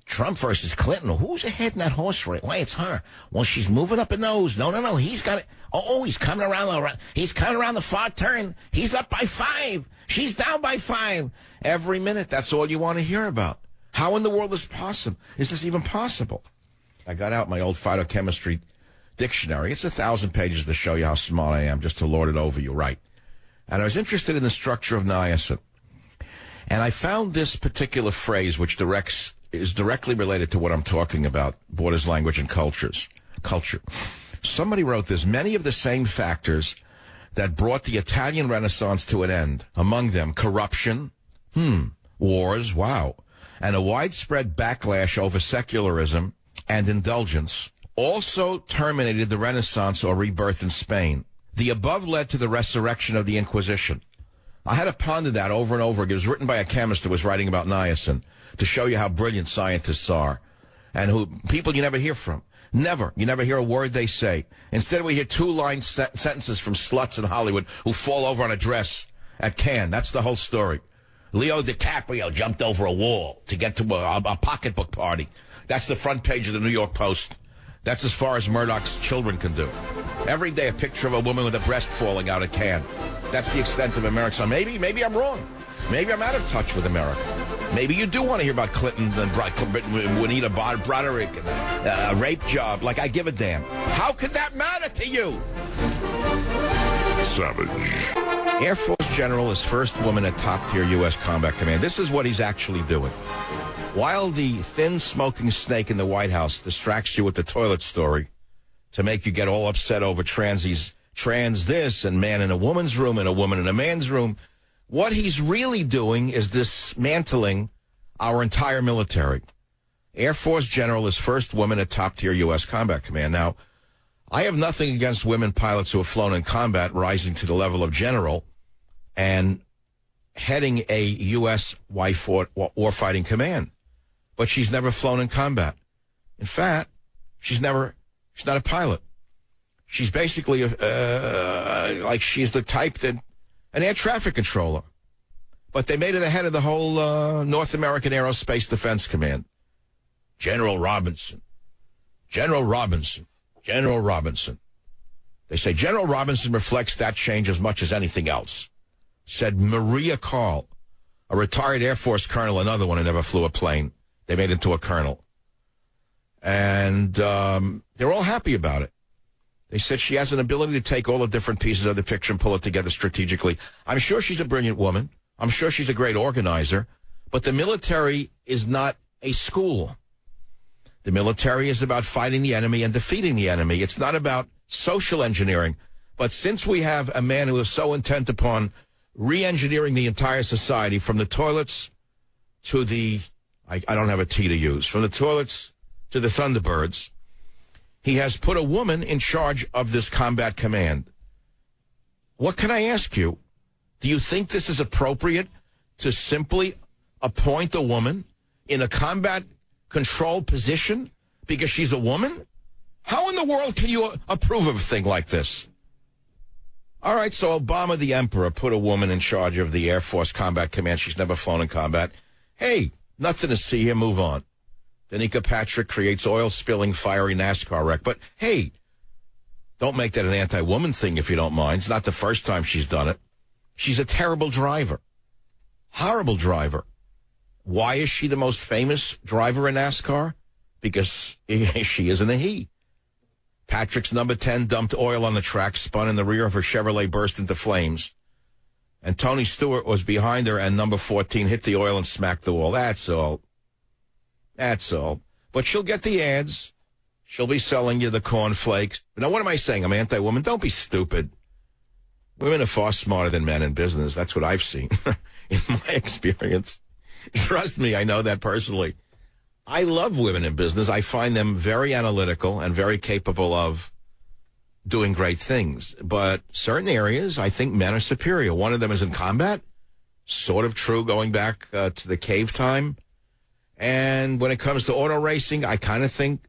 Trump versus Clinton. Who's ahead in that horse race? Why, it's her. Well, she's moving up a nose. No. He's got it. Oh, he's coming around. He's coming around the far turn. He's up by 5. She's down by 5. Every minute. That's all you want to hear about. How in the world is this even possible? I got out my old phytochemistry dictionary. It's 1,000 pages to show you how smart I am, just to lord it over you, right? And I was interested in the structure of niacin. And I found this particular phrase, which is directly related to what I'm talking about, borders, language, and culture. Somebody wrote this: many of the same factors that brought the Italian Renaissance to an end, among them corruption, wars, wow, and a widespread backlash over secularism and indulgence, also terminated the Renaissance or rebirth in Spain. The above led to the resurrection of the Inquisition. I had to ponder that over and over again. It was written by a chemist who was writing about niacin to show you how brilliant scientists are and who people you never hear from. Never. You never hear a word they say. Instead, we hear two-line sentences from sluts in Hollywood who fall over on a dress at Cannes. That's the whole story. Leo DiCaprio jumped over a wall to get to a pocketbook party. That's the front page of the New York Post. That's as far as Murdoch's children can do. Every day a picture of a woman with a breast falling out at Cannes. That's the extent of America. So maybe I'm wrong. Maybe I'm out of touch with America. Maybe you do want to hear about Clinton and Juanita Broderick and a rape job. Like I give a damn. How could that matter to you? Savage. Air Force General is first woman at top-tier U.S. Combat Command. This is what he's actually doing. While the thin, smoking snake in the White House distracts you with the toilet story to make you get all upset over trans this and man in a woman's room and a woman in a man's room, what he's really doing is dismantling our entire military. Air Force General is first woman at top-tier U.S. Combat Command. Now, I have nothing against women pilots who have flown in combat rising to the level of general and heading a U.S. warfighting command. But she's never flown in combat. In fact, she's not a pilot. She's basically like she's the type that an air traffic controller. But they made her the head of the whole North American Aerospace Defense Command. General Robinson. General Robinson. General Robinson. They say General Robinson reflects that change as much as anything else, said Maria Carl, a retired Air Force colonel, another one who never flew a plane. They made into a colonel. And they're all happy about it. They said she has an ability to take all the different pieces of the picture and pull it together strategically. I'm sure she's a brilliant woman. I'm sure she's a great organizer. But the military is not a school. The military is about fighting the enemy and defeating the enemy. It's not about social engineering. But since we have a man who is so intent upon re-engineering the entire society from the toilets to the, I don't have a T to use, from the toilets to the Thunderbirds, he has put a woman in charge of this combat command. What can I ask you? Do you think this is appropriate to simply appoint a woman in a combat control position because she's a woman? How in the world can you approve of a thing like this? All right, so Obama the Emperor put a woman in charge of the Air Force Combat Command. She's never flown in combat. Hey, nothing to see here. Move on. Danica Patrick creates oil-spilling, fiery NASCAR wreck. But, hey, don't make that an anti-woman thing if you don't mind. It's not the first time she's done it. She's a terrible driver. Horrible driver. Why is she the most famous driver in NASCAR? Because she isn't a he. Patrick's number 10 dumped oil on the track, spun in the rear of her Chevrolet, burst into flames. And Tony Stewart was behind her, and number 14 hit the oil and smacked the wall. That's all. That's all. But she'll get the ads. She'll be selling you the cornflakes. Now, what am I saying? I'm anti-woman. Don't be stupid. Women are far smarter than men in business. That's what I've seen in my experience. Trust me, I know that personally. I love women in business. I find them very analytical and very capable of doing great things. But certain areas, I think men are superior. One of them is in combat. Sort of true going back to the cave time. And when it comes to auto racing, I kind of think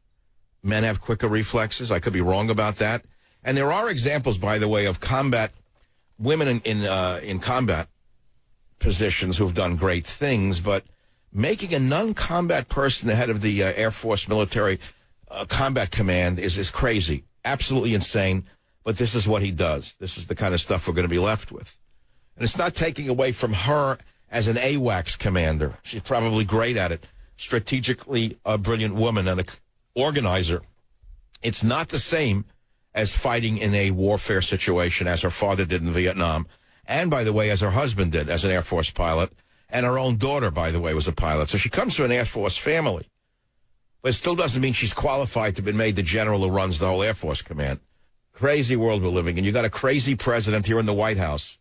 men have quicker reflexes. I could be wrong about that. And there are examples, by the way, of combat women in combat positions who've done great things, but making a non-combat person the head of the Air Force Military Combat Command is crazy. Absolutely insane, but this is what he does. This is the kind of stuff we're going to be left with. And it's not taking away from her as an AWACS commander. She's probably great at it. Strategically a brilliant woman and an organizer. It's not the same as fighting in a warfare situation as her father did in Vietnam. And, by the way, as her husband did as an Air Force pilot. And her own daughter, by the way, was a pilot. So she comes from an Air Force family. But it still doesn't mean she's qualified to be made the general who runs the whole Air Force command. Crazy world we're living in. You got a crazy president here in the White House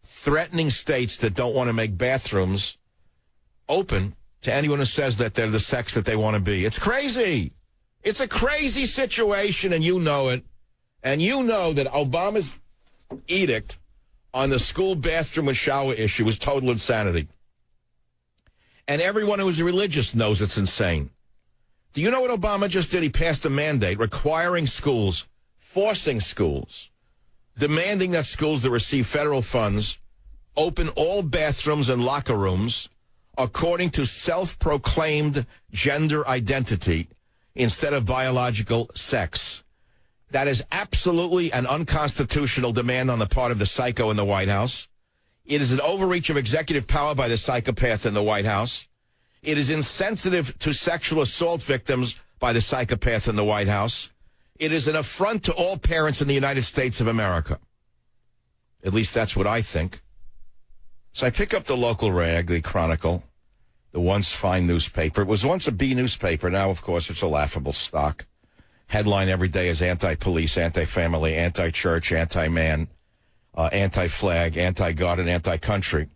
threatening states that don't want to make bathrooms open to anyone who says that they're the sex that they want to be. It's crazy. It's a crazy situation, and you know it. And you know that Obama's edict on the school bathroom and shower issue is total insanity. And everyone who is religious knows it's insane. Do you know what Obama just did? He passed a mandate requiring schools, forcing schools, demanding that schools that receive federal funds open all bathrooms and locker rooms according to self-proclaimed gender identity instead of biological sex. That is absolutely an unconstitutional demand on the part of the psycho in the White House. It is an overreach of executive power by the psychopath in the White House. It is insensitive to sexual assault victims by the psychopath in the White House. It is an affront to all parents in the United States of America. At least that's what I think. So I pick up the local rag, the Chronicle, the once fine newspaper. It was once a B newspaper. Now, of course, it's a laughable stock. Headline every day is anti-police, anti-family, anti-church, anti-man, anti-flag, anti-God, and anti-country.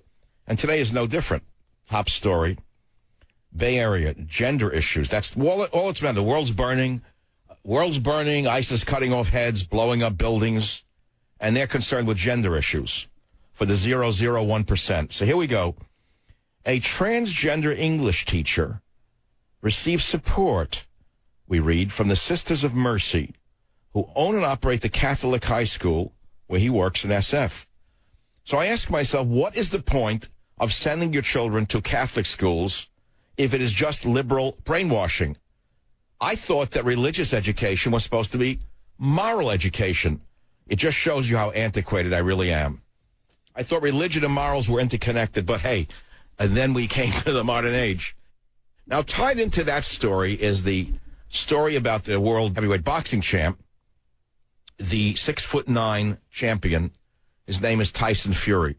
And today is no different. Top story. Bay Area, gender issues. That's all it's about. The world's burning, ISIS cutting off heads, blowing up buildings, and they're concerned with gender issues for the 0.001%. So here we go. A transgender English teacher receives support, we read, from the Sisters of Mercy, who own and operate the Catholic high school where he works in SF. So I ask myself, what is the point of sending your children to Catholic schools if it is just liberal brainwashing? I thought that religious education was supposed to be moral education. It just shows you how antiquated I really am. I thought religion and morals were interconnected, but hey, and then we came to the modern age. Now, tied into that story is the story about the world heavyweight boxing champ, the 6'9" champion. His name is Tyson Fury.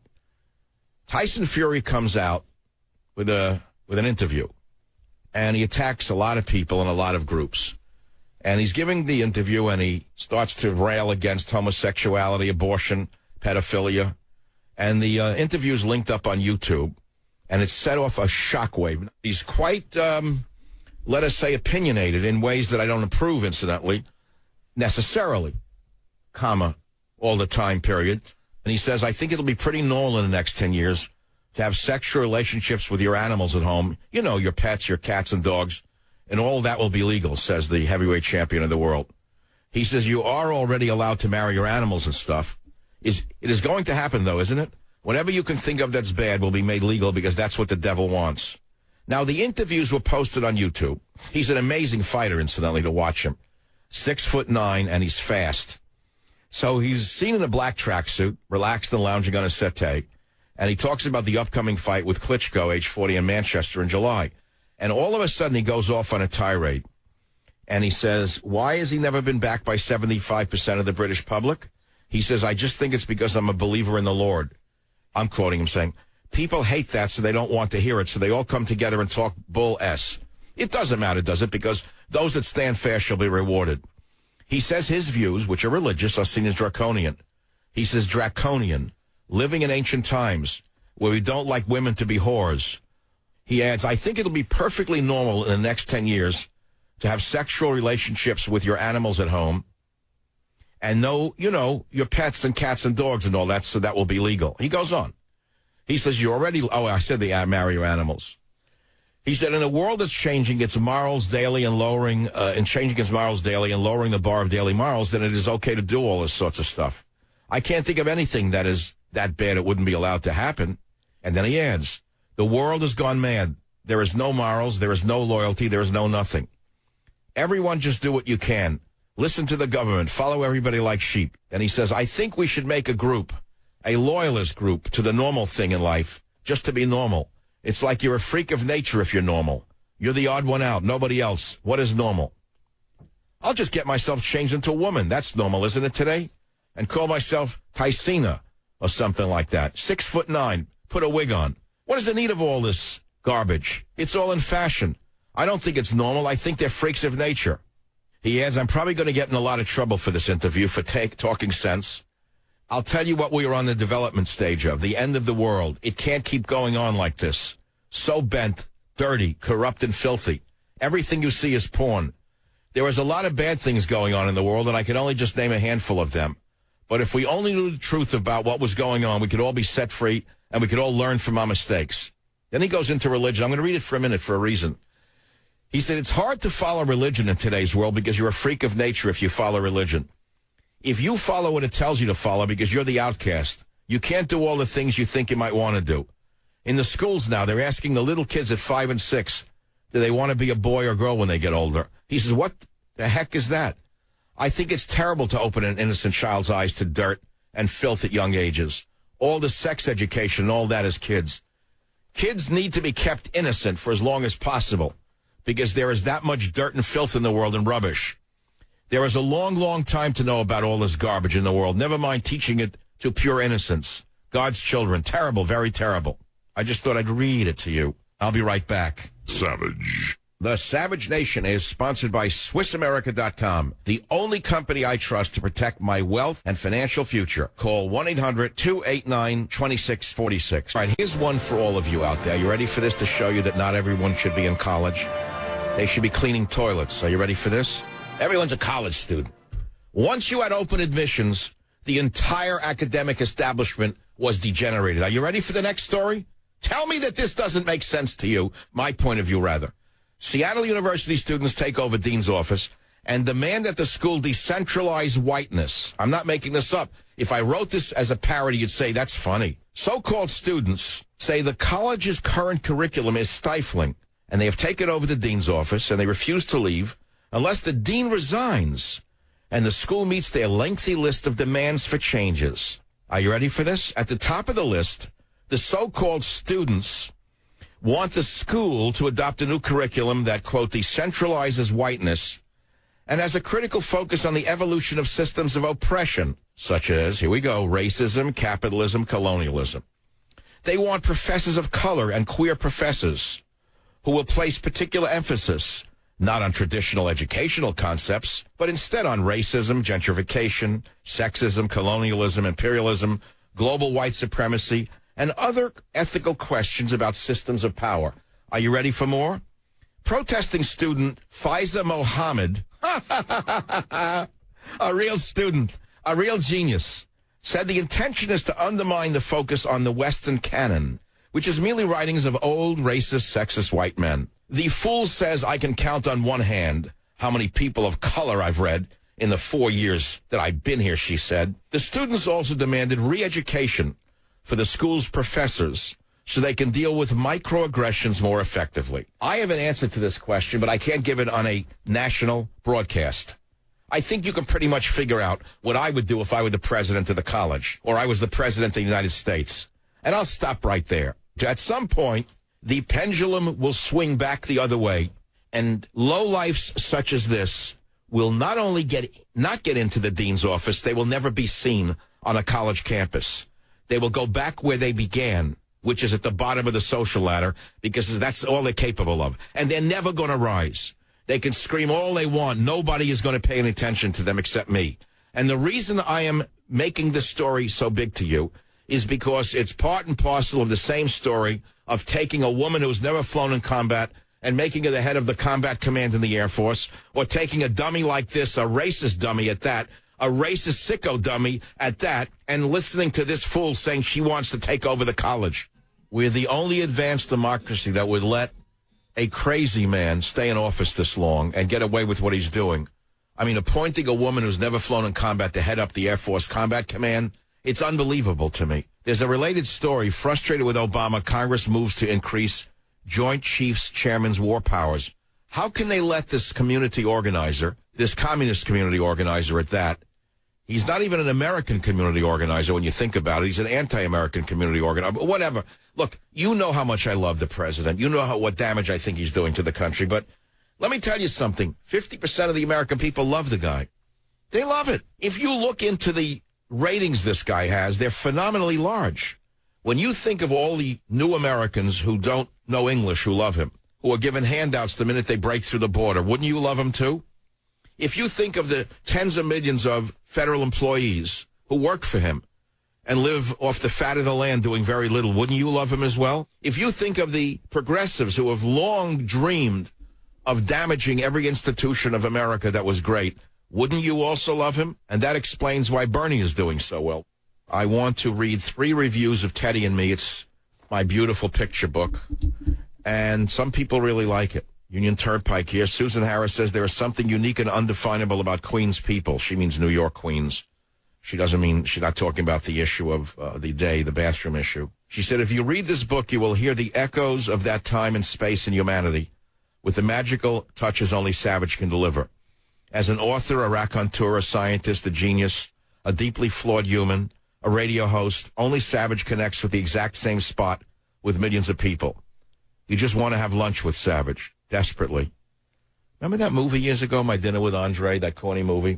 Tyson Fury comes out with an interview, and he attacks a lot of people in a lot of groups. And he's giving the interview, and he starts to rail against homosexuality, abortion, pedophilia. And the interview's linked up on YouTube, and it's set off a shockwave. He's quite, let us say, opinionated in ways that I don't approve, incidentally, necessarily, all the time period. And he says, I think it'll be pretty normal in the next 10 years to have sexual relationships with your animals at home. You know, your pets, your cats and dogs. And all that will be legal, says the heavyweight champion of the world. He says, you are already allowed to marry your animals and stuff. It is going to happen, though, isn't it? Whatever you can think of that's bad will be made legal because that's what the devil wants. Now, the interviews were posted on YouTube. He's an amazing fighter, incidentally, to watch him. 6'9", and he's fast. So he's seen in a black tracksuit, relaxed and lounging on a settee, and he talks about the upcoming fight with Klitschko, age 40, in Manchester in July. And all of a sudden, he goes off on a tirade, and he says, why has he never been backed by 75% of the British public? He says, I just think it's because I'm a believer in the Lord. I'm quoting him saying, people hate that, so they don't want to hear it, so they all come together and talk bull S. It doesn't matter, does it? Because those that stand fast shall be rewarded. He says his views, which are religious, are seen as draconian. He says draconian, living in ancient times, where we don't like women to be whores. He adds, I think it'll be perfectly normal in the next 10 years to have sexual relationships with your animals at home and know, your pets and cats and dogs and all that, so that will be legal. He goes on. He says, I said they marry your animals. He said, in a world that's changing its morals daily and lowering the bar of daily morals, then it is okay to do all this sorts of stuff. I can't think of anything that is that bad it wouldn't be allowed to happen. And then he adds, the world has gone mad. There is no morals, there is no loyalty, there is no nothing. Everyone just do what you can. Listen to the government, follow everybody like sheep. And he says, I think we should make a group, a loyalist group to the normal thing in life, just to be normal. It's like you're a freak of nature if you're normal. You're the odd one out, nobody else. What is normal? I'll just get myself changed into a woman. That's normal, isn't it, today? And call myself Tysina or something like that. 6'9", put a wig on. What is the need of all this garbage? It's all in fashion. I don't think it's normal. I think they're freaks of nature. He adds, I'm probably going to get in a lot of trouble for this interview for talking sense. I'll tell you what we are on the development stage of, the end of the world. It can't keep going on like this. So bent, dirty, corrupt, and filthy. Everything you see is porn. There is a lot of bad things going on in the world, and I can only just name a handful of them. But if we only knew the truth about what was going on, we could all be set free and we could all learn from our mistakes. Then he goes into religion. I'm going to read it for a minute for a reason. He said, it's hard to follow religion in today's world because you're a freak of nature if you follow religion. If you follow what it tells you to follow because you're the outcast, you can't do all the things you think you might want to do. In the schools now, they're asking the little kids at 5 and 6, do they want to be a boy or girl when they get older? He says, what the heck is that? I think it's terrible to open an innocent child's eyes to dirt and filth at young ages. All the sex education and all that as kids. Kids need to be kept innocent for as long as possible because there is that much dirt and filth in the world and rubbish. There is a long, long time to know about all this garbage in the world. Never mind teaching it to pure innocence. God's children. Terrible, very terrible. I just thought I'd read it to you. I'll be right back. Savage. The Savage Nation is sponsored by SwissAmerica.com, the only company I trust to protect my wealth and financial future. Call 1-800-289-2646. All right, here's one for all of you out there. You ready for this to show you that not everyone should be in college? They should be cleaning toilets. Are you ready for this? Everyone's a college student. Once you had open admissions, the entire academic establishment was degenerated. Are you ready for the next story? Tell me that this doesn't make sense to you, my point of view, rather. Seattle University students take over dean's office and demand that the school decentralize whiteness. I'm not making this up. If I wrote this as a parody, you'd say that's funny. So-called students say the college's current curriculum is stifling, and they have taken over the dean's office, and they refuse to leave unless the dean resigns and the school meets their lengthy list of demands for changes. Are you ready for this? At the top of the list, the so-called students want the school to adopt a new curriculum that, quote, decentralizes whiteness and has a critical focus on the evolution of systems of oppression, such as, here we go, racism, capitalism, colonialism. They want professors of color and queer professors who will place particular emphasis not on traditional educational concepts, but instead on racism, gentrification, sexism, colonialism, imperialism, global white supremacy, and other ethical questions about systems of power. Are you ready for more? Protesting student Faiza Mohammed, a real student, a real genius, said the intention is to undermine the focus on the Western canon, which is merely writings of old, racist, sexist white men. The fool says I can count on one hand how many people of color I've read in the 4 years that I've been here, she said. The students also demanded re-education for the school's professors so they can deal with microaggressions more effectively. I have an answer to this question, but I can't give it on a national broadcast. I think you can pretty much figure out what I would do if I were the president of the college or I was the president of the United States. And I'll stop right there. At some point, the pendulum will swing back the other way, and lowlifes such as this will not only not get into the dean's office, they will never be seen on a college campus. They will go back where they began, which is at the bottom of the social ladder, because that's all they're capable of. And they're never going to rise. They can scream all they want. Nobody is going to pay any attention to them except me. And the reason I am making this story so big to you is because it's part and parcel of the same story of taking a woman who's never flown in combat and making her the head of the combat command in the Air Force, or taking a dummy like this, a racist dummy at that, a racist sicko dummy at that, and listening to this fool saying she wants to take over the college. We're the only advanced democracy that would let a crazy man stay in office this long and get away with what he's doing. I mean, appointing a woman who's never flown in combat to head up the Air Force Combat Command, it's unbelievable to me. There's a related story. Frustrated with Obama, Congress moves to increase Joint Chiefs Chairman's war powers. How can they let this community organizer, this communist community organizer at that, he's not even an American community organizer when you think about it. He's an anti-American community organizer. But whatever. Look, you know how much I love the president. You know what damage I think he's doing to the country. But let me tell you something. 50% of the American people love the guy. They love it. If you look into the ratings this guy has, they're phenomenally large. When you think of all the new Americans who don't know English who love him, who are given handouts the minute they break through the border, wouldn't you love him too? If you think of the tens of millions of federal employees who work for him and live off the fat of the land doing very little, wouldn't you love him as well? If you think of the progressives who have long dreamed of damaging every institution of America that was great, Wouldn't you also love him? And that explains why Bernie is doing so well. I want to read 3 reviews of Teddy and Me. It's my beautiful picture book, and some people really like it. Union Turnpike here. Susan Harris says there is something unique and undefinable about Queens people. She means New York Queens. She doesn't mean, she's not talking about the issue of the day, the bathroom issue. She said, if you read this book, you will hear the echoes of that time and space in humanity with the magical touches only Savage can deliver. As an author, a raconteur, a scientist, a genius, a deeply flawed human, a radio host, only Savage connects with the exact same spot with millions of people. You just want to have lunch with Savage, desperately. Remember that movie years ago, My Dinner with Andre, that corny movie?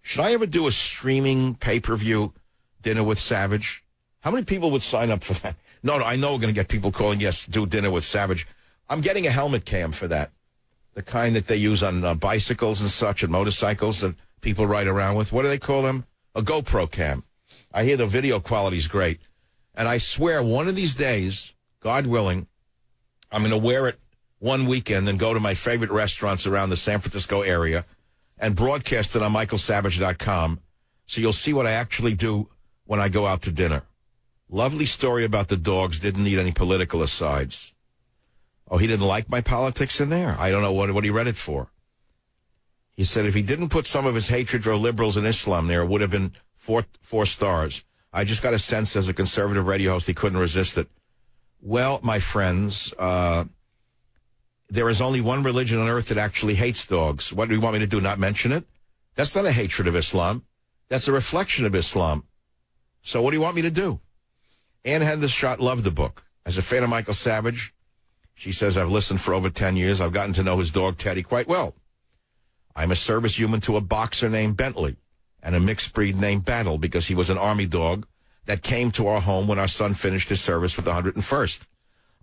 Should I ever do a streaming pay-per-view Dinner with Savage? How many people would sign up for that? No, I know we're going to get people calling, yes, do Dinner with Savage. I'm getting a helmet cam for that. The kind that they use on bicycles and such and motorcycles that people ride around with. What do they call them? A GoPro cam. I hear the video quality's great. And I swear one of these days, God willing, I'm going to wear it one weekend and go to my favorite restaurants around the San Francisco area and broadcast it on michaelsavage.com so you'll see what I actually do when I go out to dinner. Lovely story about the dogs. Didn't need any political asides. Oh, he didn't like my politics in there? I don't know what he read it for. He said if he didn't put some of his hatred for liberals and Islam there, it would have been four stars. I just got a sense as a conservative radio host he couldn't resist it. Well, my friends, there is only one religion on earth that actually hates dogs. What do you want me to do, not mention it? That's not a hatred of Islam. That's a reflection of Islam. So what do you want me to do? Ann Hendershot loved the book. As a fan of Michael Savage, she says, I've listened for over 10 years. I've gotten to know his dog, Teddy, quite well. I'm a service human to a boxer named Bentley and a mixed breed named Battle because he was an Army dog that came to our home when our son finished his service with the 101st.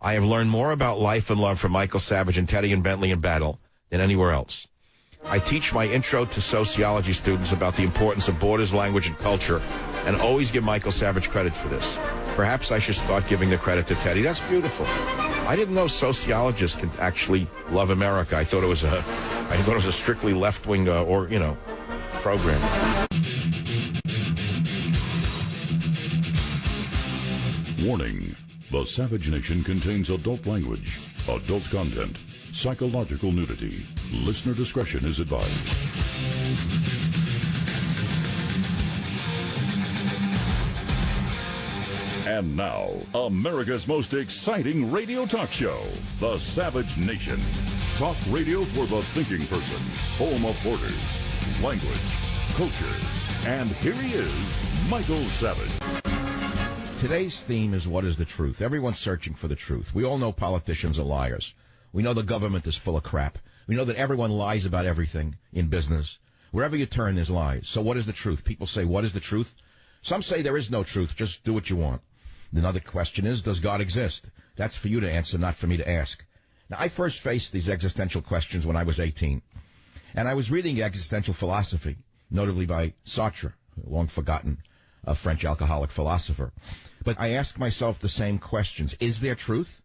I have learned more about life and love from Michael Savage and Teddy and Bentley and Battle than anywhere else. I teach my intro to sociology students about the importance of borders, language, and culture, and always give Michael Savage credit for this. Perhaps I should start giving the credit to Teddy. That's beautiful. I didn't know sociologists can actually love America. I thought it was a strictly left-wing program. Warning. The Savage Nation contains adult language, adult content, psychological nudity. Listener discretion is advised. And now, America's most exciting radio talk show, The Savage Nation. Talk radio for the thinking person, home of borders, language, culture. And here he is, Michael Savage. Today's theme is what is the truth? Everyone's searching for the truth. We all know politicians are liars. We know the government is full of crap. We know that everyone lies about everything in business. Wherever you turn, there's lies. So what is the truth? People say, what is the truth? Some say there is no truth. Just do what you want. Another question is, does God exist? That's for you to answer, not for me to ask. Now, I first faced these existential questions when I was 18. And I was reading existential philosophy, notably by Sartre, long forgotten French alcoholic philosopher. But I asked myself the same questions. Is there truth?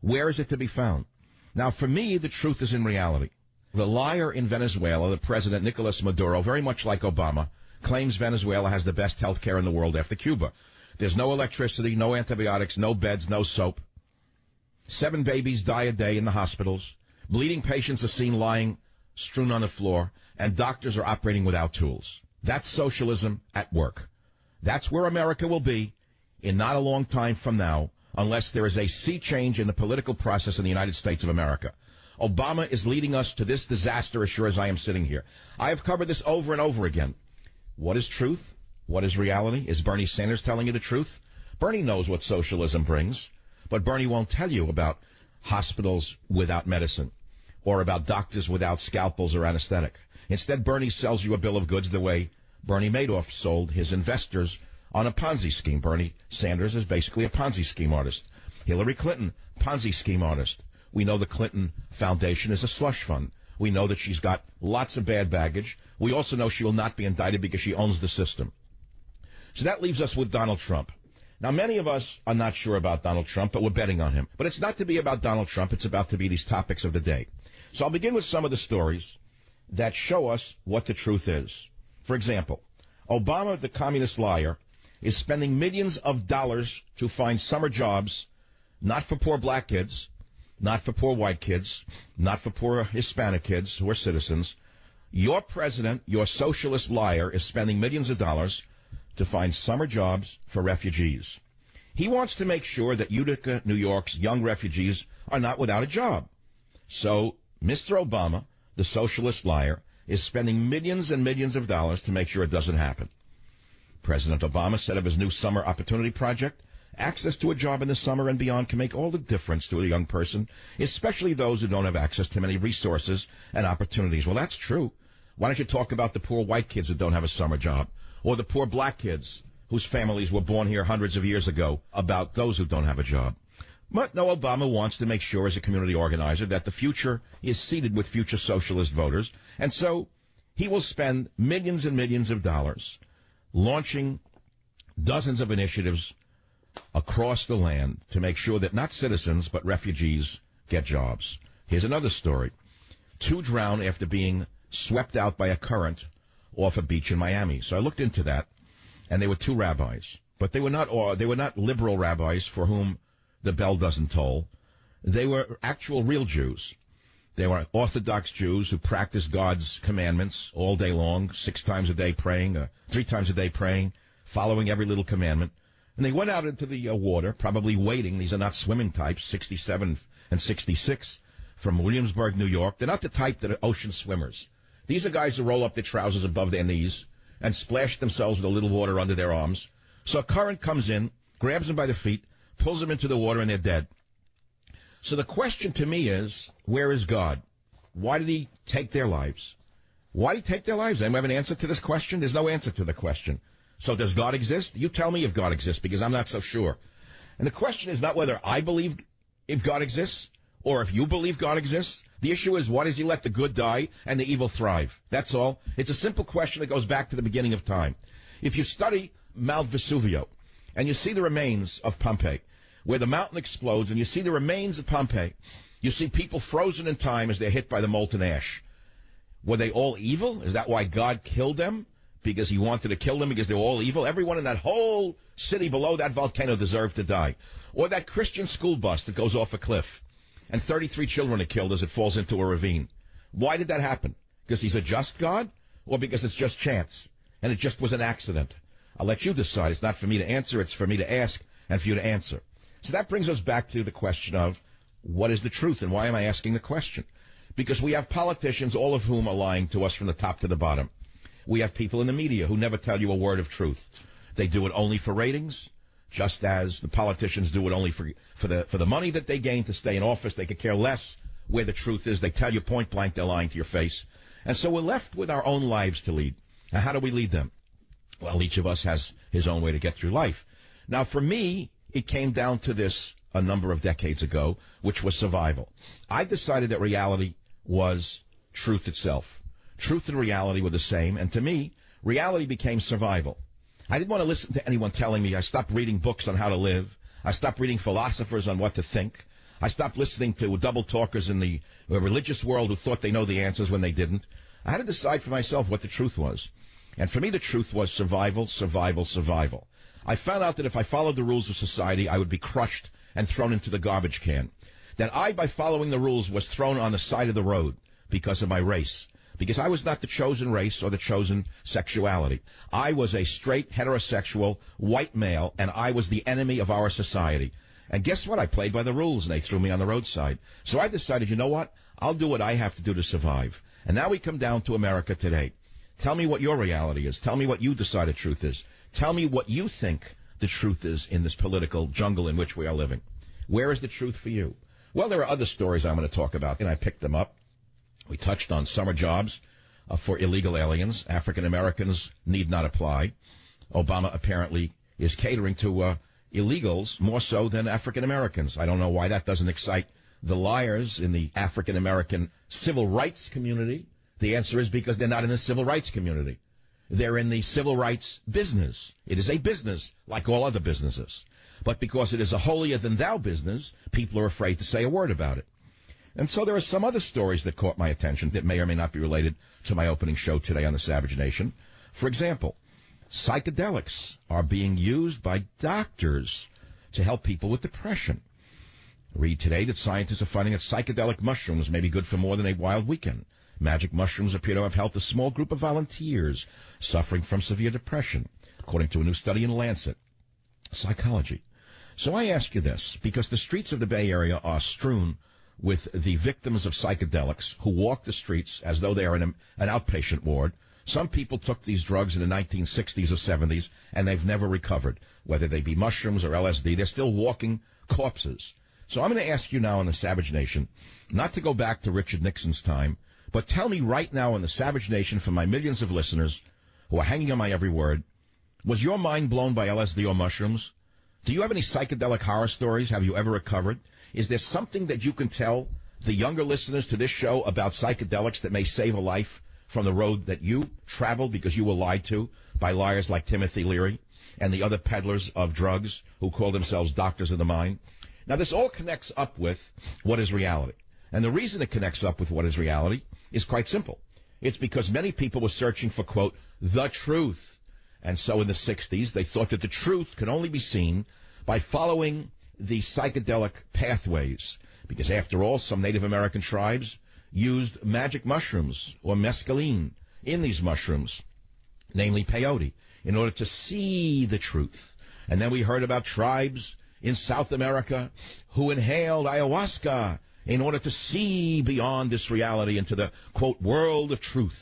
Where is it to be found? Now, for me, the truth is in reality. The liar in Venezuela, the president Nicolas Maduro, very much like Obama, claims Venezuela has the best health care in the world after Cuba. There's no electricity, no antibiotics, no beds, no soap. 7 babies die a day in the hospitals. Bleeding patients are seen lying strewn on the floor, and doctors are operating without tools. That's socialism at work. That's where America will be in not a long time from now, unless there is a sea change in the political process in the United States of America. Obama is leading us to this disaster as sure as I am sitting here. I have covered this over and over again. What is truth? What is reality? Is Bernie Sanders telling you the truth? Bernie knows what socialism brings, but Bernie won't tell you about hospitals without medicine or about doctors without scalpels or anesthetic. Instead, Bernie sells you a bill of goods the way Bernie Madoff sold his investors on a Ponzi scheme. Bernie Sanders is basically a Ponzi scheme artist. Hillary Clinton, Ponzi scheme artist. We know the Clinton Foundation is a slush fund. We know that she's got lots of bad baggage. We also know she will not be indicted because she owns the system. So that leaves us with Donald Trump. Now, many of us are not sure about Donald Trump, but we're betting on him. But it's not to be about Donald Trump. It's about to be these topics of the day. So I'll begin with some of the stories, that show us what the truth is. For example, Obama, the communist liar, is spending millions of dollars to find summer jobs, not for poor black kids, not for poor white kids, not for poor Hispanic kids who are citizens. Your president, your socialist liar, is spending millions of dollars to find summer jobs for refugees. He wants to make sure that Utica, New York's young refugees are not without a job. So Mr. Obama, the socialist liar, is spending millions and millions of dollars to make sure it doesn't happen. President Obama set up his new Summer Opportunity Project. Access to a job in the summer and beyond can make all the difference to a young person, especially those who don't have access to many resources and opportunities. Well, that's true. Why don't you talk about the poor white kids that don't have a summer job, or the poor black kids whose families were born here hundreds of years ago, about those who don't have a job? But no, Obama wants to make sure as a community organizer that the future is seeded with future socialist voters, and so he will spend millions and millions of dollars launching dozens of initiatives across the land to make sure that not citizens but refugees get jobs. Here's another story. 2 drown after being swept out by a current off a beach in Miami. So I looked into that, and they were 2 rabbis. But they were not liberal rabbis for whom the bell doesn't toll. They were actual real Jews. They were Orthodox Jews who practiced God's commandments all day long, 6 times a day praying, 3 times a day praying, following every little commandment. And they went out into the water, probably wading. These are not swimming types, 67 and 66, from Williamsburg, New York. They're not the type that are ocean swimmers. These are guys who roll up their trousers above their knees and splash themselves with a little water under their arms. So a current comes in, grabs them by the feet, pulls them into the water, and they're dead. So the question to me is, where is God? Why did he take their lives? Why did he take their lives? Anyone have an answer to this question? There's no answer to the question. So does God exist? You tell me if God exists, because I'm not so sure. And the question is not whether I believe if God exists or if you believe God exists. The issue is, why does he let the good die and the evil thrive? That's all. It's a simple question that goes back to the beginning of time. If you study Mount Vesuvio and you see the remains of Pompeii, where the mountain explodes, and you see the remains of Pompeii, you see people frozen in time as they're hit by the molten ash. Were they all evil? Is that why God killed them? Because he wanted to kill them because they were all evil? Everyone in that whole city below that volcano deserved to die. Or that Christian school bus that goes off a cliff, and 33 children are killed as it falls into a ravine. Why did that happen? Because he's a just God? Or because it's just chance, and it just was an accident? I'll let you decide. It's not for me to answer. It's for me to ask and for you to answer. So that brings us back to the question of, what is the truth, and why am I asking the question? Because we have politicians, all of whom are lying to us from the top to the bottom. We have people in the media who never tell you a word of truth. They do it only for ratings, just as the politicians do it only for the money that they gain to stay in office. They could care less where the truth is. They tell you point blank they're lying to your face. And so we're left with our own lives to lead. Now, how do we lead them? Well, each of us has his own way to get through life. Now, for me, it came down to this a number of decades ago, which was survival. I decided that reality was truth itself. Truth and reality were the same, and to me, reality became survival. I didn't want to listen to anyone telling me. I stopped reading books on how to live. I stopped reading philosophers on what to think. I stopped listening to double talkers in the religious world who thought they know the answers when they didn't. I had to decide for myself what the truth was. And for me, the truth was survival, survival, survival. I found out that if I followed the rules of society, I would be crushed and thrown into the garbage can. That I, by following the rules, was thrown on the side of the road because of my race. Because I was not the chosen race or the chosen sexuality. I was a straight, heterosexual, white male, and I was the enemy of our society. And guess what? I played by the rules, and they threw me on the roadside. So I decided, you know what? I'll do what I have to do to survive. And now we come down to America today. Tell me what your reality is. Tell me what you decide the truth is. Tell me what you think the truth is in this political jungle in which we are living. Where is the truth for you? Well, there are other stories I'm going to talk about, and I picked them up. We touched on summer jobs for illegal aliens. African Americans need not apply. Obama apparently is catering to illegals more so than African Americans. I don't know why that doesn't excite the liars in the African American civil rights community. The answer is because they're not in the civil rights community. They're in the civil rights business. It is a business like all other businesses. But because it is a holier-than-thou business, people are afraid to say a word about it. And so there are some other stories that caught my attention that may or may not be related to my opening show today on the Savage Nation. For example, psychedelics are being used by doctors to help people with depression. Read today that scientists are finding that psychedelic mushrooms may be good for more than a wild weekend. Magic mushrooms appear to have helped a small group of volunteers suffering from severe depression, according to a new study in Lancet Psychology. So I ask you this, because the streets of the Bay Area are strewn with the victims of psychedelics who walk the streets as though they are in an outpatient ward. Some people took these drugs in the 1960s or 70s, and they've never recovered. Whether they be mushrooms or LSD, they're still walking corpses. So I'm going to ask you now in the Savage Nation, not to go back to Richard Nixon's time, but tell me right now in the Savage Nation, for my millions of listeners who are hanging on my every word, was your mind blown by LSD or mushrooms? Do you have any psychedelic horror stories? Have you ever recovered? Is there something that you can tell the younger listeners to this show about psychedelics that may save a life from the road that you traveled because you were lied to by liars like Timothy Leary and the other peddlers of drugs who call themselves doctors of the mind? Now, this all connects up with what is reality. And the reason it connects up with what is reality is quite simple. It's because many people were searching for, quote, the truth. And so in the 60s, they thought that the truth could only be seen by following the psychedelic pathways. Because after all, some Native American tribes used magic mushrooms or mescaline in these mushrooms, namely peyote, in order to see the truth. And then we heard about tribes in South America who inhaled ayahuasca in order to see beyond this reality into the, quote, world of truth.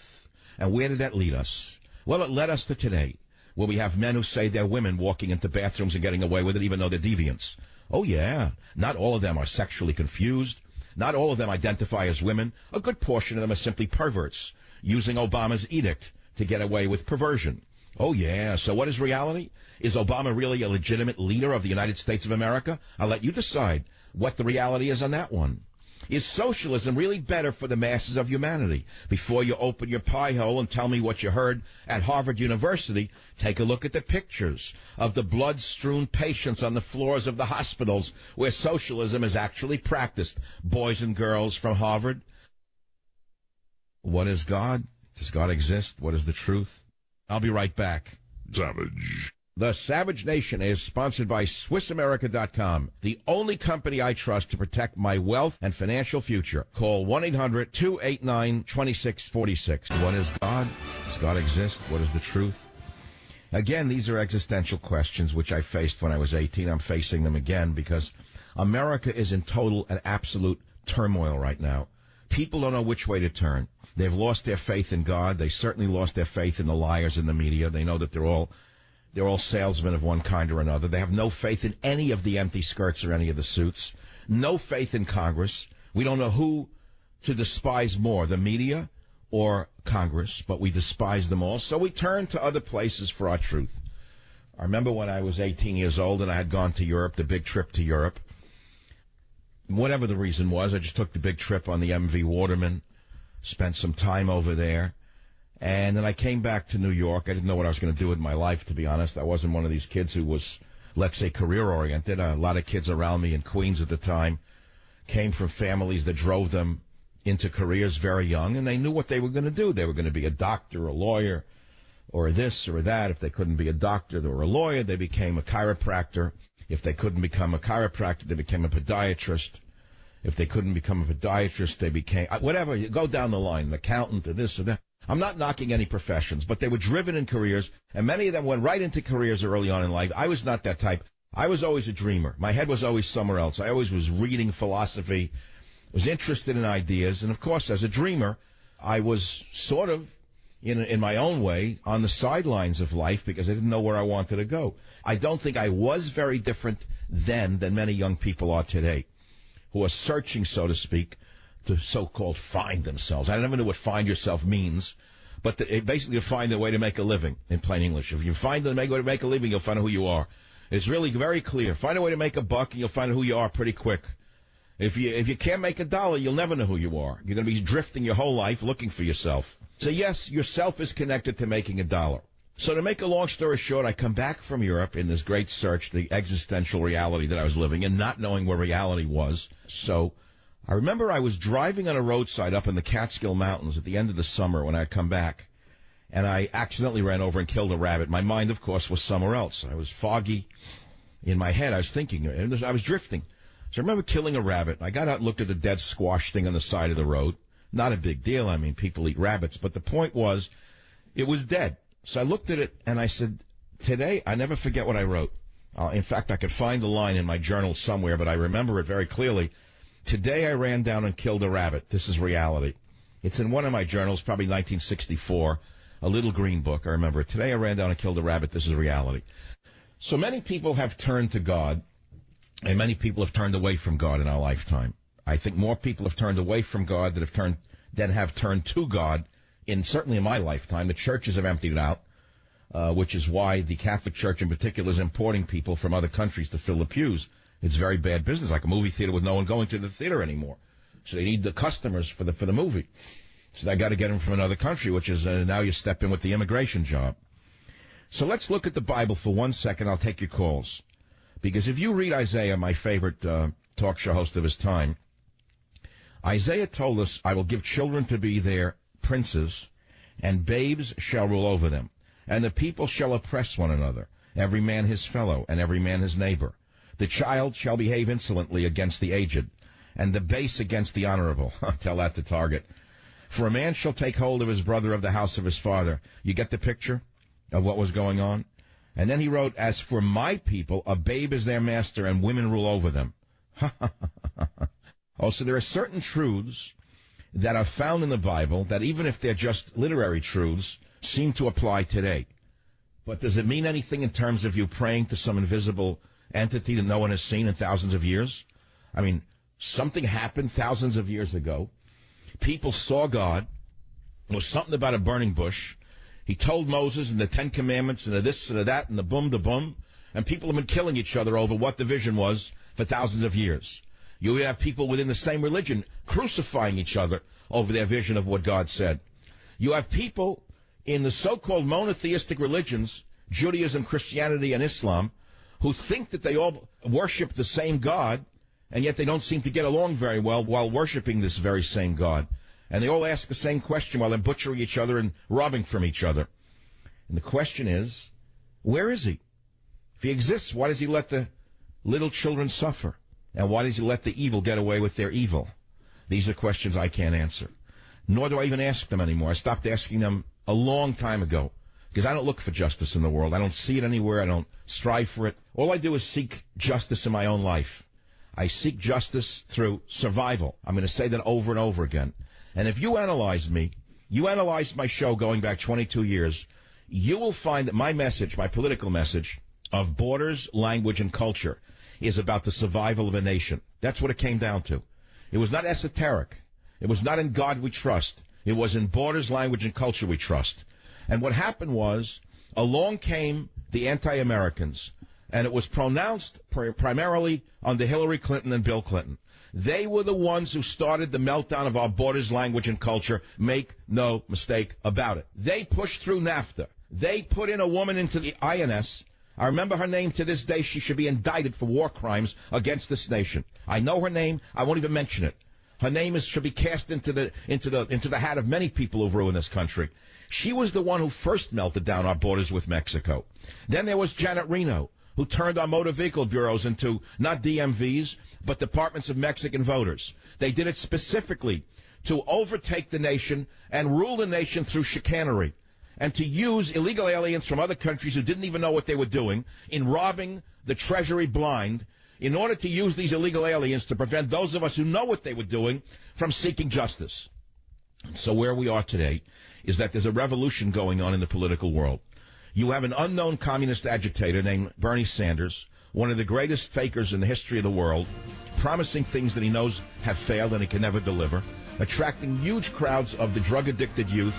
And where did that lead us? Well, it led us to today, where we have men who say they're women walking into bathrooms and getting away with it, even though they're deviants. Oh, yeah. Not all of them are sexually confused. Not all of them identify as women. A good portion of them are simply perverts, using Obama's edict to get away with perversion. Oh, yeah. So what is reality? Is Obama really a legitimate leader of the United States of America? I'll let you decide what the reality is on that one. Is socialism really better for the masses of humanity? Before you open your pie hole and tell me what you heard at Harvard University, take a look at the pictures of the blood-strewn patients on the floors of the hospitals where socialism is actually practiced. Boys and girls from Harvard. What is God? Does God exist? What is the truth? I'll be right back. Savage. The Savage Nation is sponsored by SwissAmerica.com, the only company I trust to protect my wealth and financial future. Call 1-800-289-2646. What is God? Does God exist? What is the truth? Again, these are existential questions which I faced when I was 18. I'm facing them again because America is in total and absolute turmoil right now. People don't know which way to turn. They've lost their faith in God. They certainly lost their faith in the liars in the media. They know that they're all salesmen of one kind or another. They have no faith in any of the empty skirts or any of the suits. No faith in Congress. We don't know who to despise more, the media or Congress, but we despise them all. So we turn to other places for our truth. I remember when I was 18 years old and I had gone to Europe, the big trip to Europe. Whatever the reason was, I just took the big trip on the MV Waterman, spent some time over there. And then I came back to New York. I didn't know what I was going to do with my life, to be honest. I wasn't one of these kids who was, let's say, career-oriented. A lot of kids around me in Queens at the time came from families that drove them into careers very young, and they knew what they were going to do. They were going to be a doctor, a lawyer, or this or that. If they couldn't be a doctor or a lawyer, they became a chiropractor. If they couldn't become a chiropractor, they became a podiatrist. If they couldn't become a podiatrist, they became, whatever, you go down the line, an accountant or this or that. I'm not knocking any professions, but they were driven in careers, and many of them went right into careers early on in life. I was not that type. I was always a dreamer. My head was always somewhere else. I always was reading philosophy, was interested in ideas, and of course, as a dreamer, I was sort of, in my own way, on the sidelines of life because I didn't know where I wanted to go. I don't think I was very different then than many young people are today, who are searching, so to speak, to so-called find themselves. I never knew what find yourself means, but basically to find a way to make a living, in plain English. If you find a way to make a living, you'll find out who you are. It's really very clear. Find a way to make a buck, and you'll find out who you are pretty quick. If you can't make a dollar, you'll never know who you are. You're going to be drifting your whole life looking for yourself. So, yes, yourself is connected to making a dollar. So to make a long story short, I come back from Europe in this great search, the existential reality that I was living in, not knowing where reality was. So I remember I was driving on a roadside up in the Catskill Mountains at the end of the summer when I'd come back, and I accidentally ran over and killed a rabbit. My mind, of course, was somewhere else. I was foggy in my head. I was thinking, I was drifting. So I remember killing a rabbit. I got out and looked at the dead squash thing on the side of the road. Not a big deal. I mean, people eat rabbits. But the point was, it was dead. So I looked at it, and I said, today, I never forget what I wrote. In fact, I could find the line in my journal somewhere, but I remember it very clearly. Today I ran down and killed a rabbit. This is reality. It's in one of my journals, probably 1964, a little green book. I remember it. Today I ran down and killed a rabbit. This is reality. So many people have turned to God, and many people have turned away from God in our lifetime. I think more people have turned away from God than have turned to God, certainly in my lifetime. The churches have emptied it out, which is why the Catholic Church in particular is importing people from other countries to fill the pews. It's very bad business, like a movie theater with no one going to the theater anymore. So they need the customers for the movie. So they got to get them from another country, which is now you step in with the immigration job. So let's look at the Bible for 1 second. I'll take your calls. Because if you read Isaiah, my favorite talk show host of his time, Isaiah told us, I will give children to be their princes, and babes shall rule over them. And the people shall oppress one another, every man his fellow, and every man his neighbor. The child shall behave insolently against the aged, and the base against the honorable. Tell that to Target. For a man shall take hold of his brother of the house of his father. You get the picture of what was going on? And then he wrote, as for my people, a babe is their master, and women rule over them. Also, there are certain truths that are found in the Bible that, even if they're just literary truths, seem to apply today. But does it mean anything in terms of you praying to some invisible entity that no one has seen in thousands of years? I mean, something happened thousands of years ago. People saw God. There was something about a burning bush. He told Moses and the Ten Commandments and the this and the that and the boom, the boom. And people have been killing each other over what the vision was for thousands of years. You have people within the same religion crucifying each other over their vision of what God said. You have people in the so-called monotheistic religions, Judaism, Christianity, and Islam, who think that they all worship the same God, and yet they don't seem to get along very well while worshiping this very same God. And they all ask the same question while they're butchering each other and robbing from each other. And the question is, where is he? If he exists, why does he let the little children suffer? And why does he let the evil get away with their evil? These are questions I can't answer. Nor do I even ask them anymore. I stopped asking them a long time ago, because I don't look for justice in the world. I don't see it anywhere. I don't strive for it. All I do is seek justice in my own life. I seek justice through survival. I'm going to say that over and over again. And if you analyze me, you analyze my show going back 22 years, you will find that my message, my political message of borders, language, and culture is about the survival of a nation. That's what it came down to. It was not esoteric. It was not in God we trust. It was in borders, language, and culture we trust. And what happened was, along came the anti-Americans, and it was pronounced primarily under Hillary Clinton and Bill Clinton. They were the ones who started the meltdown of our borders, language, and culture. Make no mistake about it. They pushed through NAFTA. They put in a woman into the INS. I remember her name to this day. She should be indicted for war crimes against this nation. I know her name. I won't even mention it. Her name should be cast into the hat of many people who've ruined this country. She was the one who first melted down our borders with Mexico. Then there was Janet Reno, who turned our motor vehicle bureaus into not DMVs, but departments of Mexican voters. They did it specifically to overtake the nation and rule the nation through chicanery, and to use illegal aliens from other countries who didn't even know what they were doing in robbing the Treasury blind, in order to use these illegal aliens to prevent those of us who know what they were doing from seeking justice. And so where we are today is that there's a revolution going on in the political world. You have an unknown communist agitator named Bernie Sanders, one of the greatest fakers in the history of the world, promising things that he knows have failed and he can never deliver, attracting huge crowds of the drug-addicted youth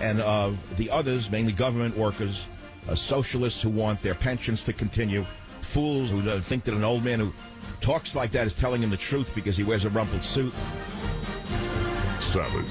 and of the others, mainly government workers, socialists who want their pensions to continue, fools who think that an old man who talks like that is telling him the truth because he wears a rumpled suit. Savage.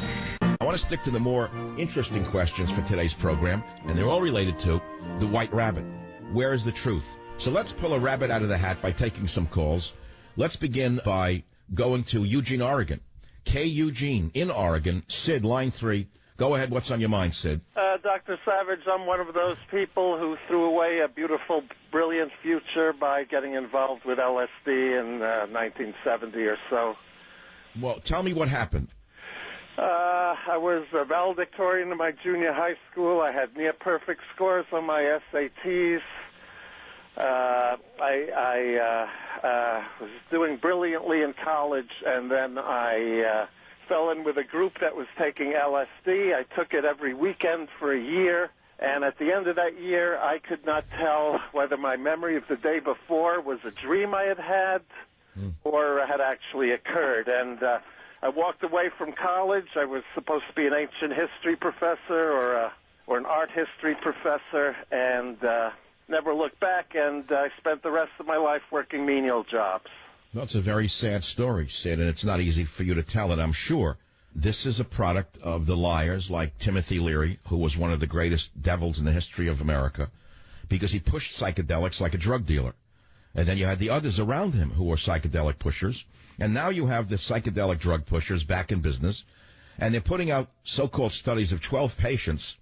I want to stick to the more interesting questions for today's program, and they're all related to the white rabbit. Where is the truth? So let's pull a rabbit out of the hat by taking some calls. Let's begin by going to Eugene, Oregon. K. Eugene in Oregon. Sid, line 3. Go ahead. What's on your mind, Sid? Dr. Savage, I'm one of those people who threw away a beautiful, brilliant future by getting involved with LSD in 1970 or so. Well, tell me what happened. I was a valedictorian in my junior high school. I had near-perfect scores on my SATs. I was doing brilliantly in college, and then I fell in with a group that was taking LSD. I took it every weekend for a year, and at the end of that year, I could not tell whether my memory of the day before was a dream I had had or had actually occurred. And I walked away from college. I was supposed to be an ancient history professor or an art history professor, and never looked back, and I spent the rest of my life working menial jobs. Well, it's a very sad story, Sid, and it's not easy for you to tell it, I'm sure. This is a product of the liars like Timothy Leary, who was one of the greatest devils in the history of America, because he pushed psychedelics like a drug dealer. And then you had the others around him who were psychedelic pushers. And now you have the psychedelic drug pushers back in business, and they're putting out so-called studies of 12 patients.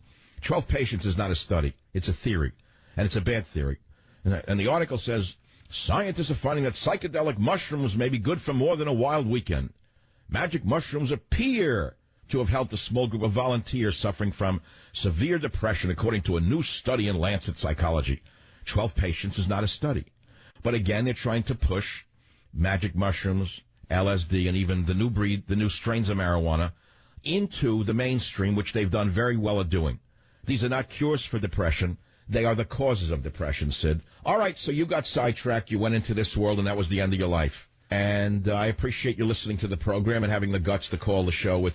12 patients is not a study. It's a theory, and it's a bad theory. And the article says, scientists are finding that psychedelic mushrooms may be good for more than a wild weekend. Magic mushrooms appear to have helped a small group of volunteers suffering from severe depression, according to a new study in Lancet Psychology. 12 patients is not a study. But again, they're trying to push magic mushrooms, LSD, and even the new breed, the new strains of marijuana into the mainstream, which they've done very well at doing. These are not cures for depression. They are the causes of depression, Sid. All right, so you got sidetracked. You went into this world, and that was the end of your life. And I appreciate you listening to the program and having the guts to call the show with,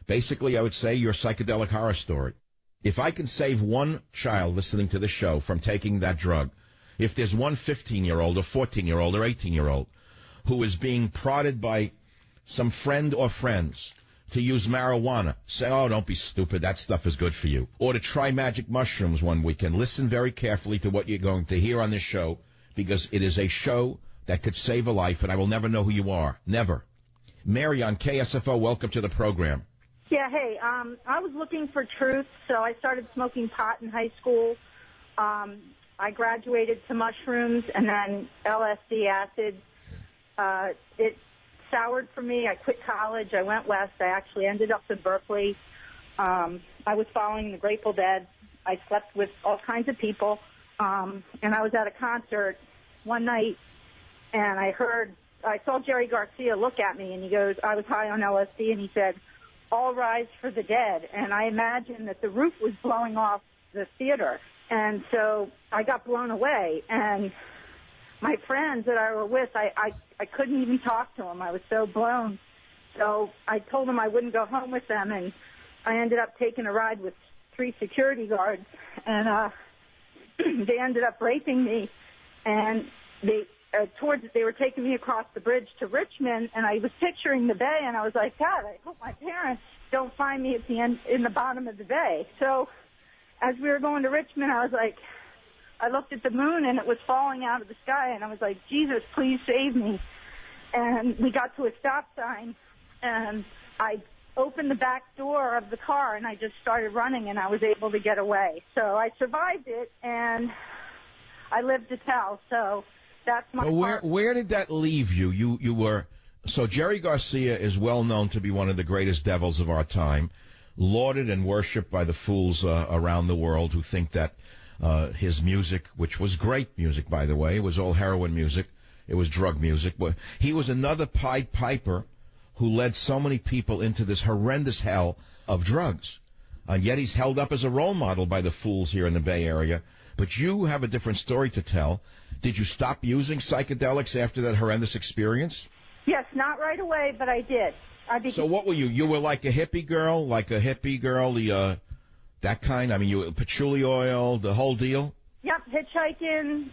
basically, I would say, your psychedelic horror story. If I can save one child listening to the show from taking that drug, if there's one 15-year-old or 14-year-old or 18-year-old who is being prodded by some friend or friends to use marijuana, say, oh, don't be stupid, that stuff is good for you. Or to try magic mushrooms one weekend. Listen very carefully to what you're going to hear on this show, because it is a show that could save a life, and I will never know who you are. Never. Mary on KSFO, welcome to the program. Yeah, hey, I was looking for truth, so I started smoking pot in high school. I graduated to mushrooms and then LSD acid. It soured for me. I quit college. I went west. I actually ended up in Berkeley. I was following the Grateful Dead. I slept with all kinds of people. And I was at a concert one night, and I saw Jerry Garcia look at me, and he goes, I was high on LSD, and he said, all rise for the dead. And I imagined that the roof was blowing off the theater. And so I got blown away, and my friends that I were with, I couldn't even talk to them. I was so blown. So I told them I wouldn't go home with them, and I ended up taking a ride with 3 security guards, and they ended up raping me, and they were taking me across the bridge to Richmond, and I was picturing the bay, and I was like, God, I hope my parents don't find me at the end in the bottom of the bay. So as we were going to Richmond, I was like, I looked at the moon, and it was falling out of the sky, and I was like, Jesus, please save me. And we got to a stop sign, and I opened the back door of the car, and I just started running, and I was able to get away. So I survived it, and I lived to tell. So that's my part. Where did that leave you? You were so Jerry Garcia is well known to be one of the greatest devils of our time, lauded and worshipped by the fools around the world who think that his music, which was great music, by the way, it was all heroin music, it was drug music, but he was another Pied Piper who led so many people into this horrendous hell of drugs. And yet he's held up as a role model by the fools here in the Bay Area. But you have a different story to tell. Did you stop using psychedelics after that horrendous experience? Yes, not right away, but I did. So what were you? You were like a hippie girl, that kind? I mean, you patchouli oil, the whole deal? Yep, hitchhiking,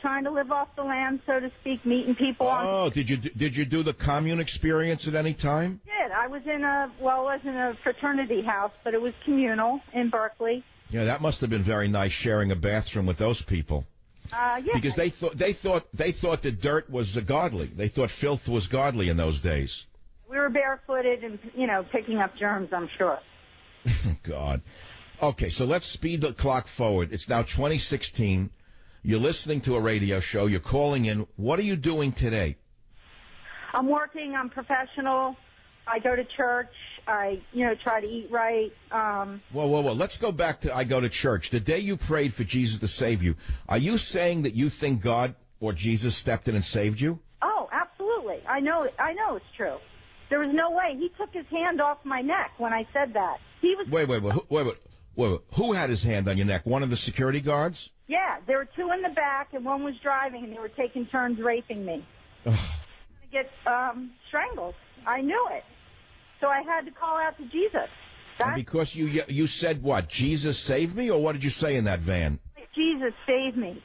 trying to live off the land, so to speak, meeting people. Did you do the commune experience at any time? I was in a fraternity house, but it was communal in Berkeley. Yeah, that must have been very nice, sharing a bathroom with those people. Yes. Because they thought that dirt was godly. They thought filth was godly in those days. We were barefooted and, picking up germs, I'm sure. God. Okay, so let's speed the clock forward. It's now 2016. You're listening to a radio show. You're calling in. What are you doing today? I'm working. I'm professional. I go to church. I, try to eat right. Whoa. Let's go back to I go to church. The day you prayed for Jesus to save you, are you saying that you think God or Jesus stepped in and saved you? Oh, absolutely. I know it's true. There was no way. He took his hand off my neck when I said that. He was. Wait. Who had his hand on your neck? One of the security guards? Yeah, there were two in the back, and one was driving, and they were taking turns raping me. I'm going to get strangled. I knew it. So I had to call out to Jesus. And because you said what? Jesus saved me, or what did you say in that van? Jesus saved me.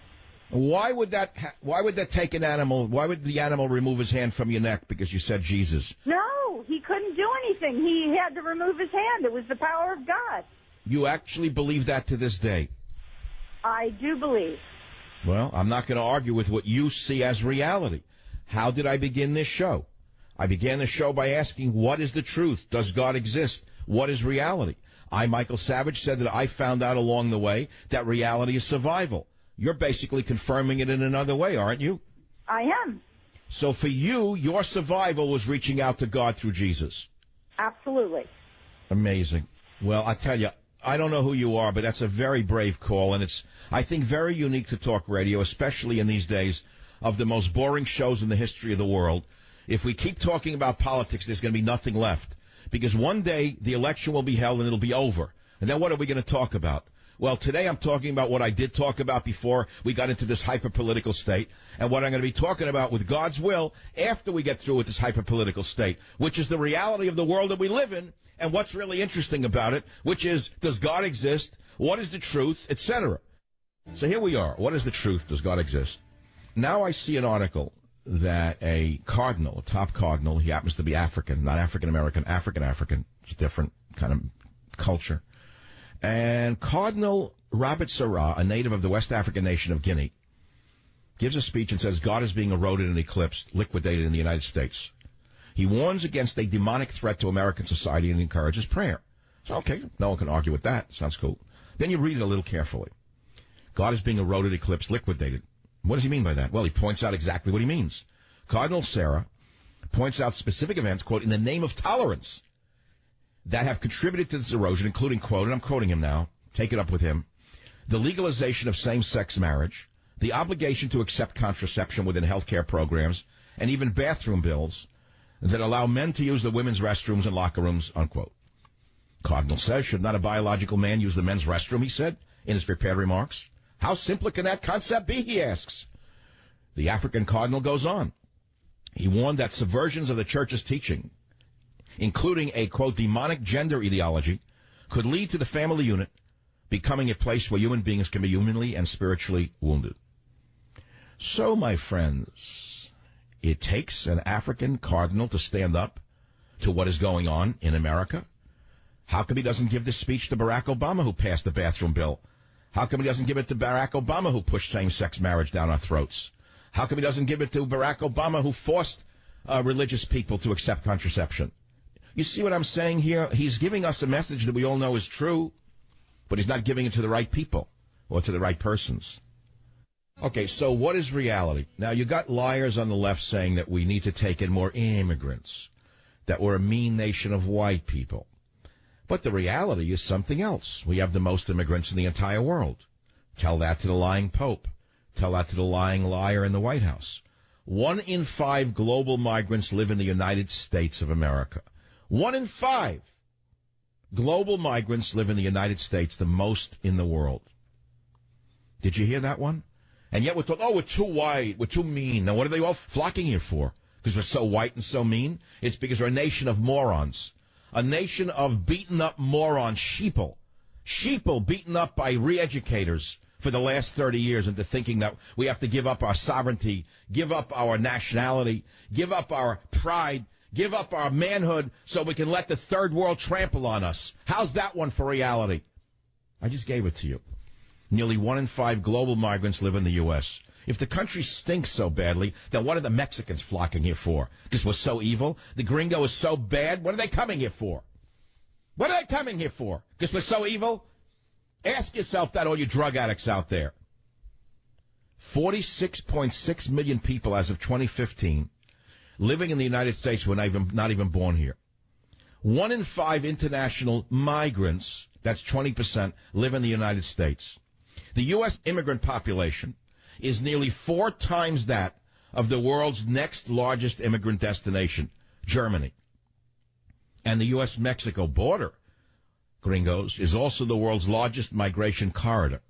Why would that take an animal? Why would the animal remove his hand from your neck because you said Jesus? No, he couldn't do anything. He had to remove his hand. It was the power of God. You actually believe that to this day? I do believe. Well, I'm not going to argue with what you see as reality. How did I begin this show? I began the show by asking, what is the truth? Does God exist? What is reality? I, Michael Savage, said that I found out along the way that reality is survival. You're basically confirming it in another way, aren't you? I am. So for you, your survival was reaching out to God through Jesus. Absolutely. Amazing. Well, I tell you, I don't know who you are, but that's a very brave call, and it's, I think, very unique to talk radio, especially in these days of the most boring shows in the history of the world. If we keep talking about politics, there's going to be nothing left, because one day the election will be held and it'll be over. And then what are we going to talk about? Well, today I'm talking about what I did talk about before we got into this hyper-political state, and what I'm going to be talking about with God's will after we get through with this hyper-political state, which is the reality of the world that we live in, and what's really interesting about it, which is, does God exist? What is the truth? Etc. So here we are. What is the truth? Does God exist? Now I see an article that a cardinal, a top cardinal, he happens to be African, not African-American, African. It's a different kind of culture. And Cardinal Robert Sarah, a native of the West African nation of Guinea, gives a speech and says God is being eroded and eclipsed, liquidated in the United States. He warns against a demonic threat to American society and encourages prayer. So, okay, no one can argue with that. Sounds cool. Then you read it a little carefully. God is being eroded, eclipsed, liquidated. What does he mean by that? Well, he points out exactly what he means. Cardinal Sarah points out specific events, quote, in the name of tolerance, that have contributed to this erosion, including, quote, and I'm quoting him now, take it up with him, the legalization of same-sex marriage, the obligation to accept contraception within health care programs, and even bathroom bills that allow men to use the women's restrooms and locker rooms, unquote. Cardinal says, should not a biological man use the men's restroom, he said, in his prepared remarks? How simple can that concept be, he asks. The African cardinal goes on. He warned that subversions of the church's teaching, including a, quote, demonic gender ideology, could lead to the family unit becoming a place where human beings can be humanly and spiritually wounded. So, my friends, it takes an African cardinal to stand up to what is going on in America. How come he doesn't give this speech to Barack Obama, who passed the bathroom bill? How come he doesn't give it to Barack Obama, who pushed same-sex marriage down our throats? How come he doesn't give it to Barack Obama, who forced religious people to accept contraception? You see what I'm saying here? He's giving us a message that we all know is true, but he's not giving it to the right people or to the right persons. Okay, so what is reality? Now, you got liars on the left saying that we need to take in more immigrants, that we're a mean nation of white people. But the reality is something else. We have the most immigrants in the entire world. Tell that to the lying Pope. Tell that to the lying liar in the White House. 1 in 5 global migrants live in the United States of America. 1 in 5 global migrants live in the United States, the most in the world. Did you hear that one? And yet we're told, oh, we're too white, we're too mean. Now, what are they all flocking here for? Because we're so white and so mean? It's because we're a nation of morons. A nation of beaten-up morons, sheeple. Sheeple beaten up by re-educators for the last 30 years into thinking that we have to give up our sovereignty, give up our nationality, give up our pride, give up our manhood so we can let the third world trample on us. How's that one for reality? I just gave it to you. Nearly 1 in 5 global migrants live in the U.S. If the country stinks so badly, then what are the Mexicans flocking here for? Because we're so evil? The gringo is so bad? What are they coming here for? What are they coming here for? Because we're so evil? Ask yourself that, all you drug addicts out there. 46.6 million people as of 2015 living in the United States who were not even born here. 1 in 5 international migrants, that's 20%, live in the United States. The U.S. immigrant population is nearly 4 times that of the world's next largest immigrant destination, Germany. And the U.S.-Mexico border, gringos, is also the world's largest migration corridor.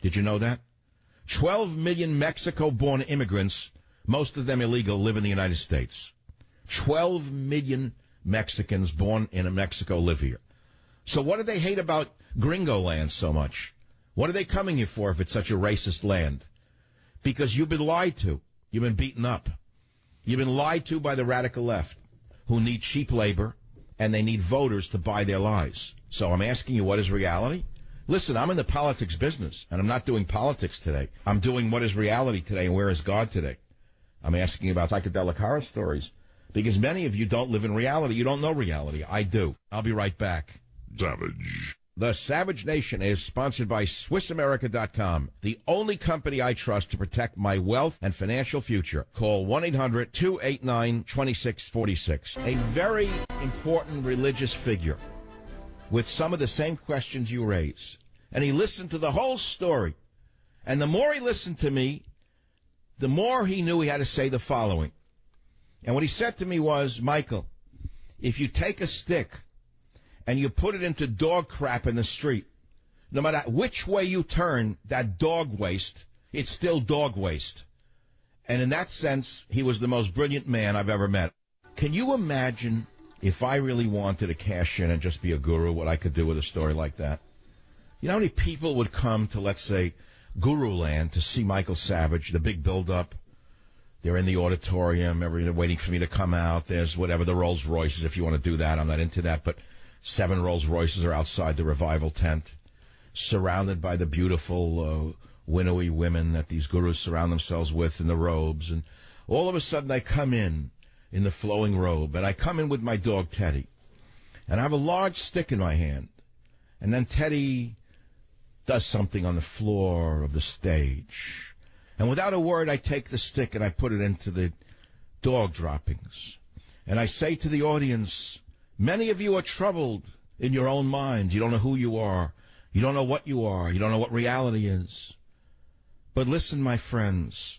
Did you know that? 12 million Mexico-born immigrants, most of them illegal, live in the United States. 12 million Mexicans born in Mexico live here. So what do they hate about gringo land so much? What are they coming here for if it's such a racist land? Because you've been lied to. You've been beaten up. You've been lied to by the radical left, who need cheap labor, and they need voters to buy their lies. So I'm asking you, what is reality? Listen, I'm in the politics business, and I'm not doing politics today. I'm doing what is reality today, and where is God today? I'm asking about psychedelic horror stories, because many of you don't live in reality. You don't know reality. I do. I'll be right back. Savage. The Savage Nation is sponsored by SwissAmerica.com, the only company I trust to protect my wealth and financial future. Call 1-800-289-2646. A very important religious figure with some of the same questions you raise. And he listened to the whole story. And the more he listened to me, the more he knew he had to say the following. And what he said to me was, Michael, if you take a stick and you put it into dog crap in the street, no matter which way you turn that dog waste, it's still dog waste. And in that sense, he was the most brilliant man I've ever met. Can you imagine if I really wanted to cash in and just be a guru, what I could do with a story like that? You know how many people would come to, let's say, Guru Land to see Michael Savage, the big build-up? They're in the auditorium, they're waiting for me to come out. There's whatever, the Rolls Royces, if you want to do that. I'm not into that, but 7 Rolls Royces are outside the revival tent, surrounded by the beautiful, winnowy women that these gurus surround themselves with in the robes. And all of a sudden I come in the flowing robe, and I come in with my dog Teddy, and I have a large stick in my hand. And then Teddy does something on the floor of the stage. And without a word, I take the stick and I put it into the dog droppings. And I say to the audience, many of you are troubled in your own minds. You don't know who you are. You don't know what you are. You don't know what reality is. But listen, my friends,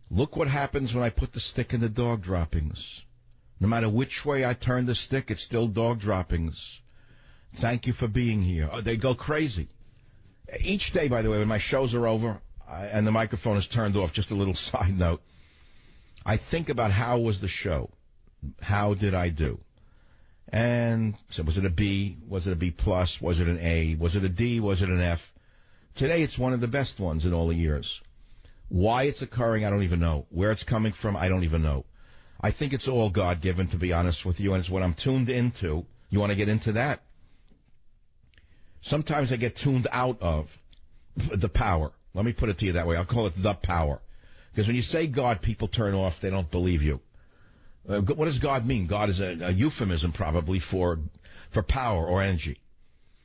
look what happens when I put the stick in the dog droppings. No matter which way I turn the stick, it's still dog droppings. Thank you for being here. Oh, they go crazy. Each day, by the way, when my shows are over and the microphone is turned off, just a little side note, I think about how was the show? How did I do? And so was it a B? Was it a B plus? Was it an A? Was it a D? Was it an F? Today it's one of the best ones in all the years. Why it's occurring, I don't even know. Where it's coming from, I don't even know. I think it's all God-given, to be honest with you, and it's what I'm tuned into. You want to get into that? Sometimes I get tuned out of the power. Let me put it to you that way. I'll call it the power. Because when you say God, people turn off. They don't believe you. What does God mean? God is a euphemism probably for power or energy.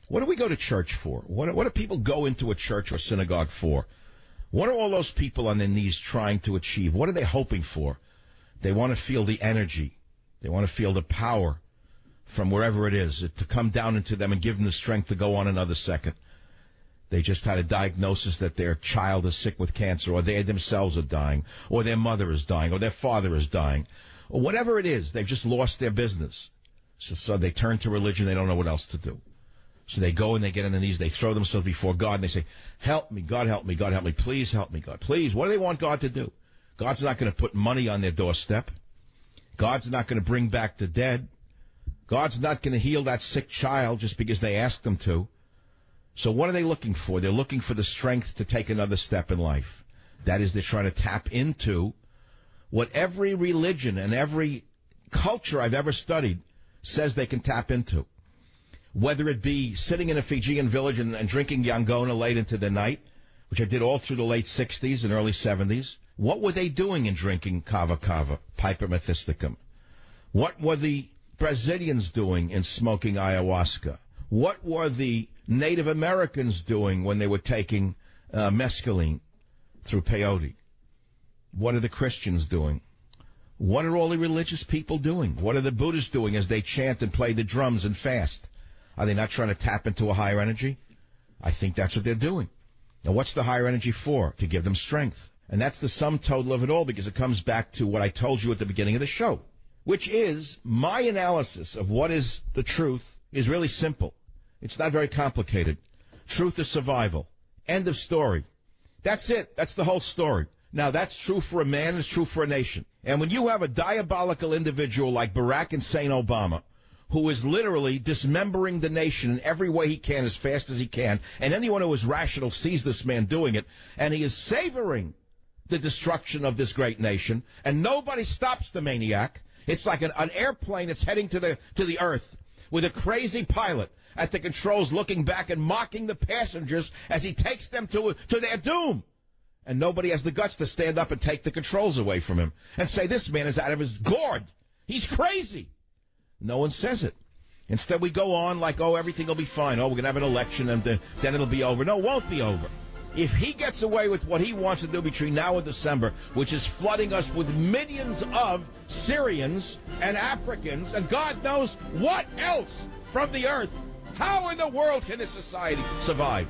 What do we go to church for? What do people go into a church or synagogue for? What are all those people on their knees trying to achieve? What are they hoping for? They want to feel the energy. They want to feel the power from wherever it is, to come down into them and give them the strength to go on another second. They just had a diagnosis that their child is sick with cancer, or they themselves are dying, or their mother is dying, or their father is dying, or whatever it is. They've just lost their business. So they turn to religion. They don't know what else to do. So they go and they get on their knees. They throw themselves before God, and they say, help me, God, help me, God, help me. Please help me, God. Please. What do they want God to do? God's not going to put money on their doorstep. God's not going to bring back the dead. God's not going to heal that sick child just because they asked him to. So what are they looking for? They're looking for the strength to take another step in life. That is, they're trying to tap into what every religion and every culture I've ever studied says they can tap into. whether it be sitting in a Fijian village and drinking Yangona late into the night, which I did all through the late 60s and early 70s. What were they doing in drinking kava kava, Piper methysticum? What were the Brazilians doing in smoking ayahuasca? What were the Native Americans doing when they were taking mescaline through peyote? What are the Christians doing? What are all the religious people doing? What are the Buddhists doing as they chant and play the drums and fast? Are they not trying to tap into a higher energy? I think that's what they're doing. Now, what's the higher energy for? To give them strength. And that's the sum total of it all, because it comes back to what I told you at the beginning of the show, which is my analysis of what is the truth is really simple. It's not very complicated. Truth is survival. End of story. That's it. That's the whole story. Now, that's true for a man, it's true for a nation. And when you have a diabolical individual like Barack Hussein Obama, who is literally dismembering the nation in every way he can as fast as he can, and anyone who is rational sees this man doing it, and he is savoring the destruction of this great nation, and nobody stops the maniac. It's like an airplane that's heading to the earth with a crazy pilot at the controls looking back and mocking the passengers as he takes them to their doom. And nobody has the guts to stand up and take the controls away from him and say, this man is out of his gourd. He's crazy. No one says it. Instead, we go on like, oh, everything will be fine. Oh, we're going to have an election and then it'll be over. No, it won't be over. If he gets away with what he wants to do between now and December, which is flooding us with millions of Syrians and Africans and God knows what else from the earth, how in the world can this society survive?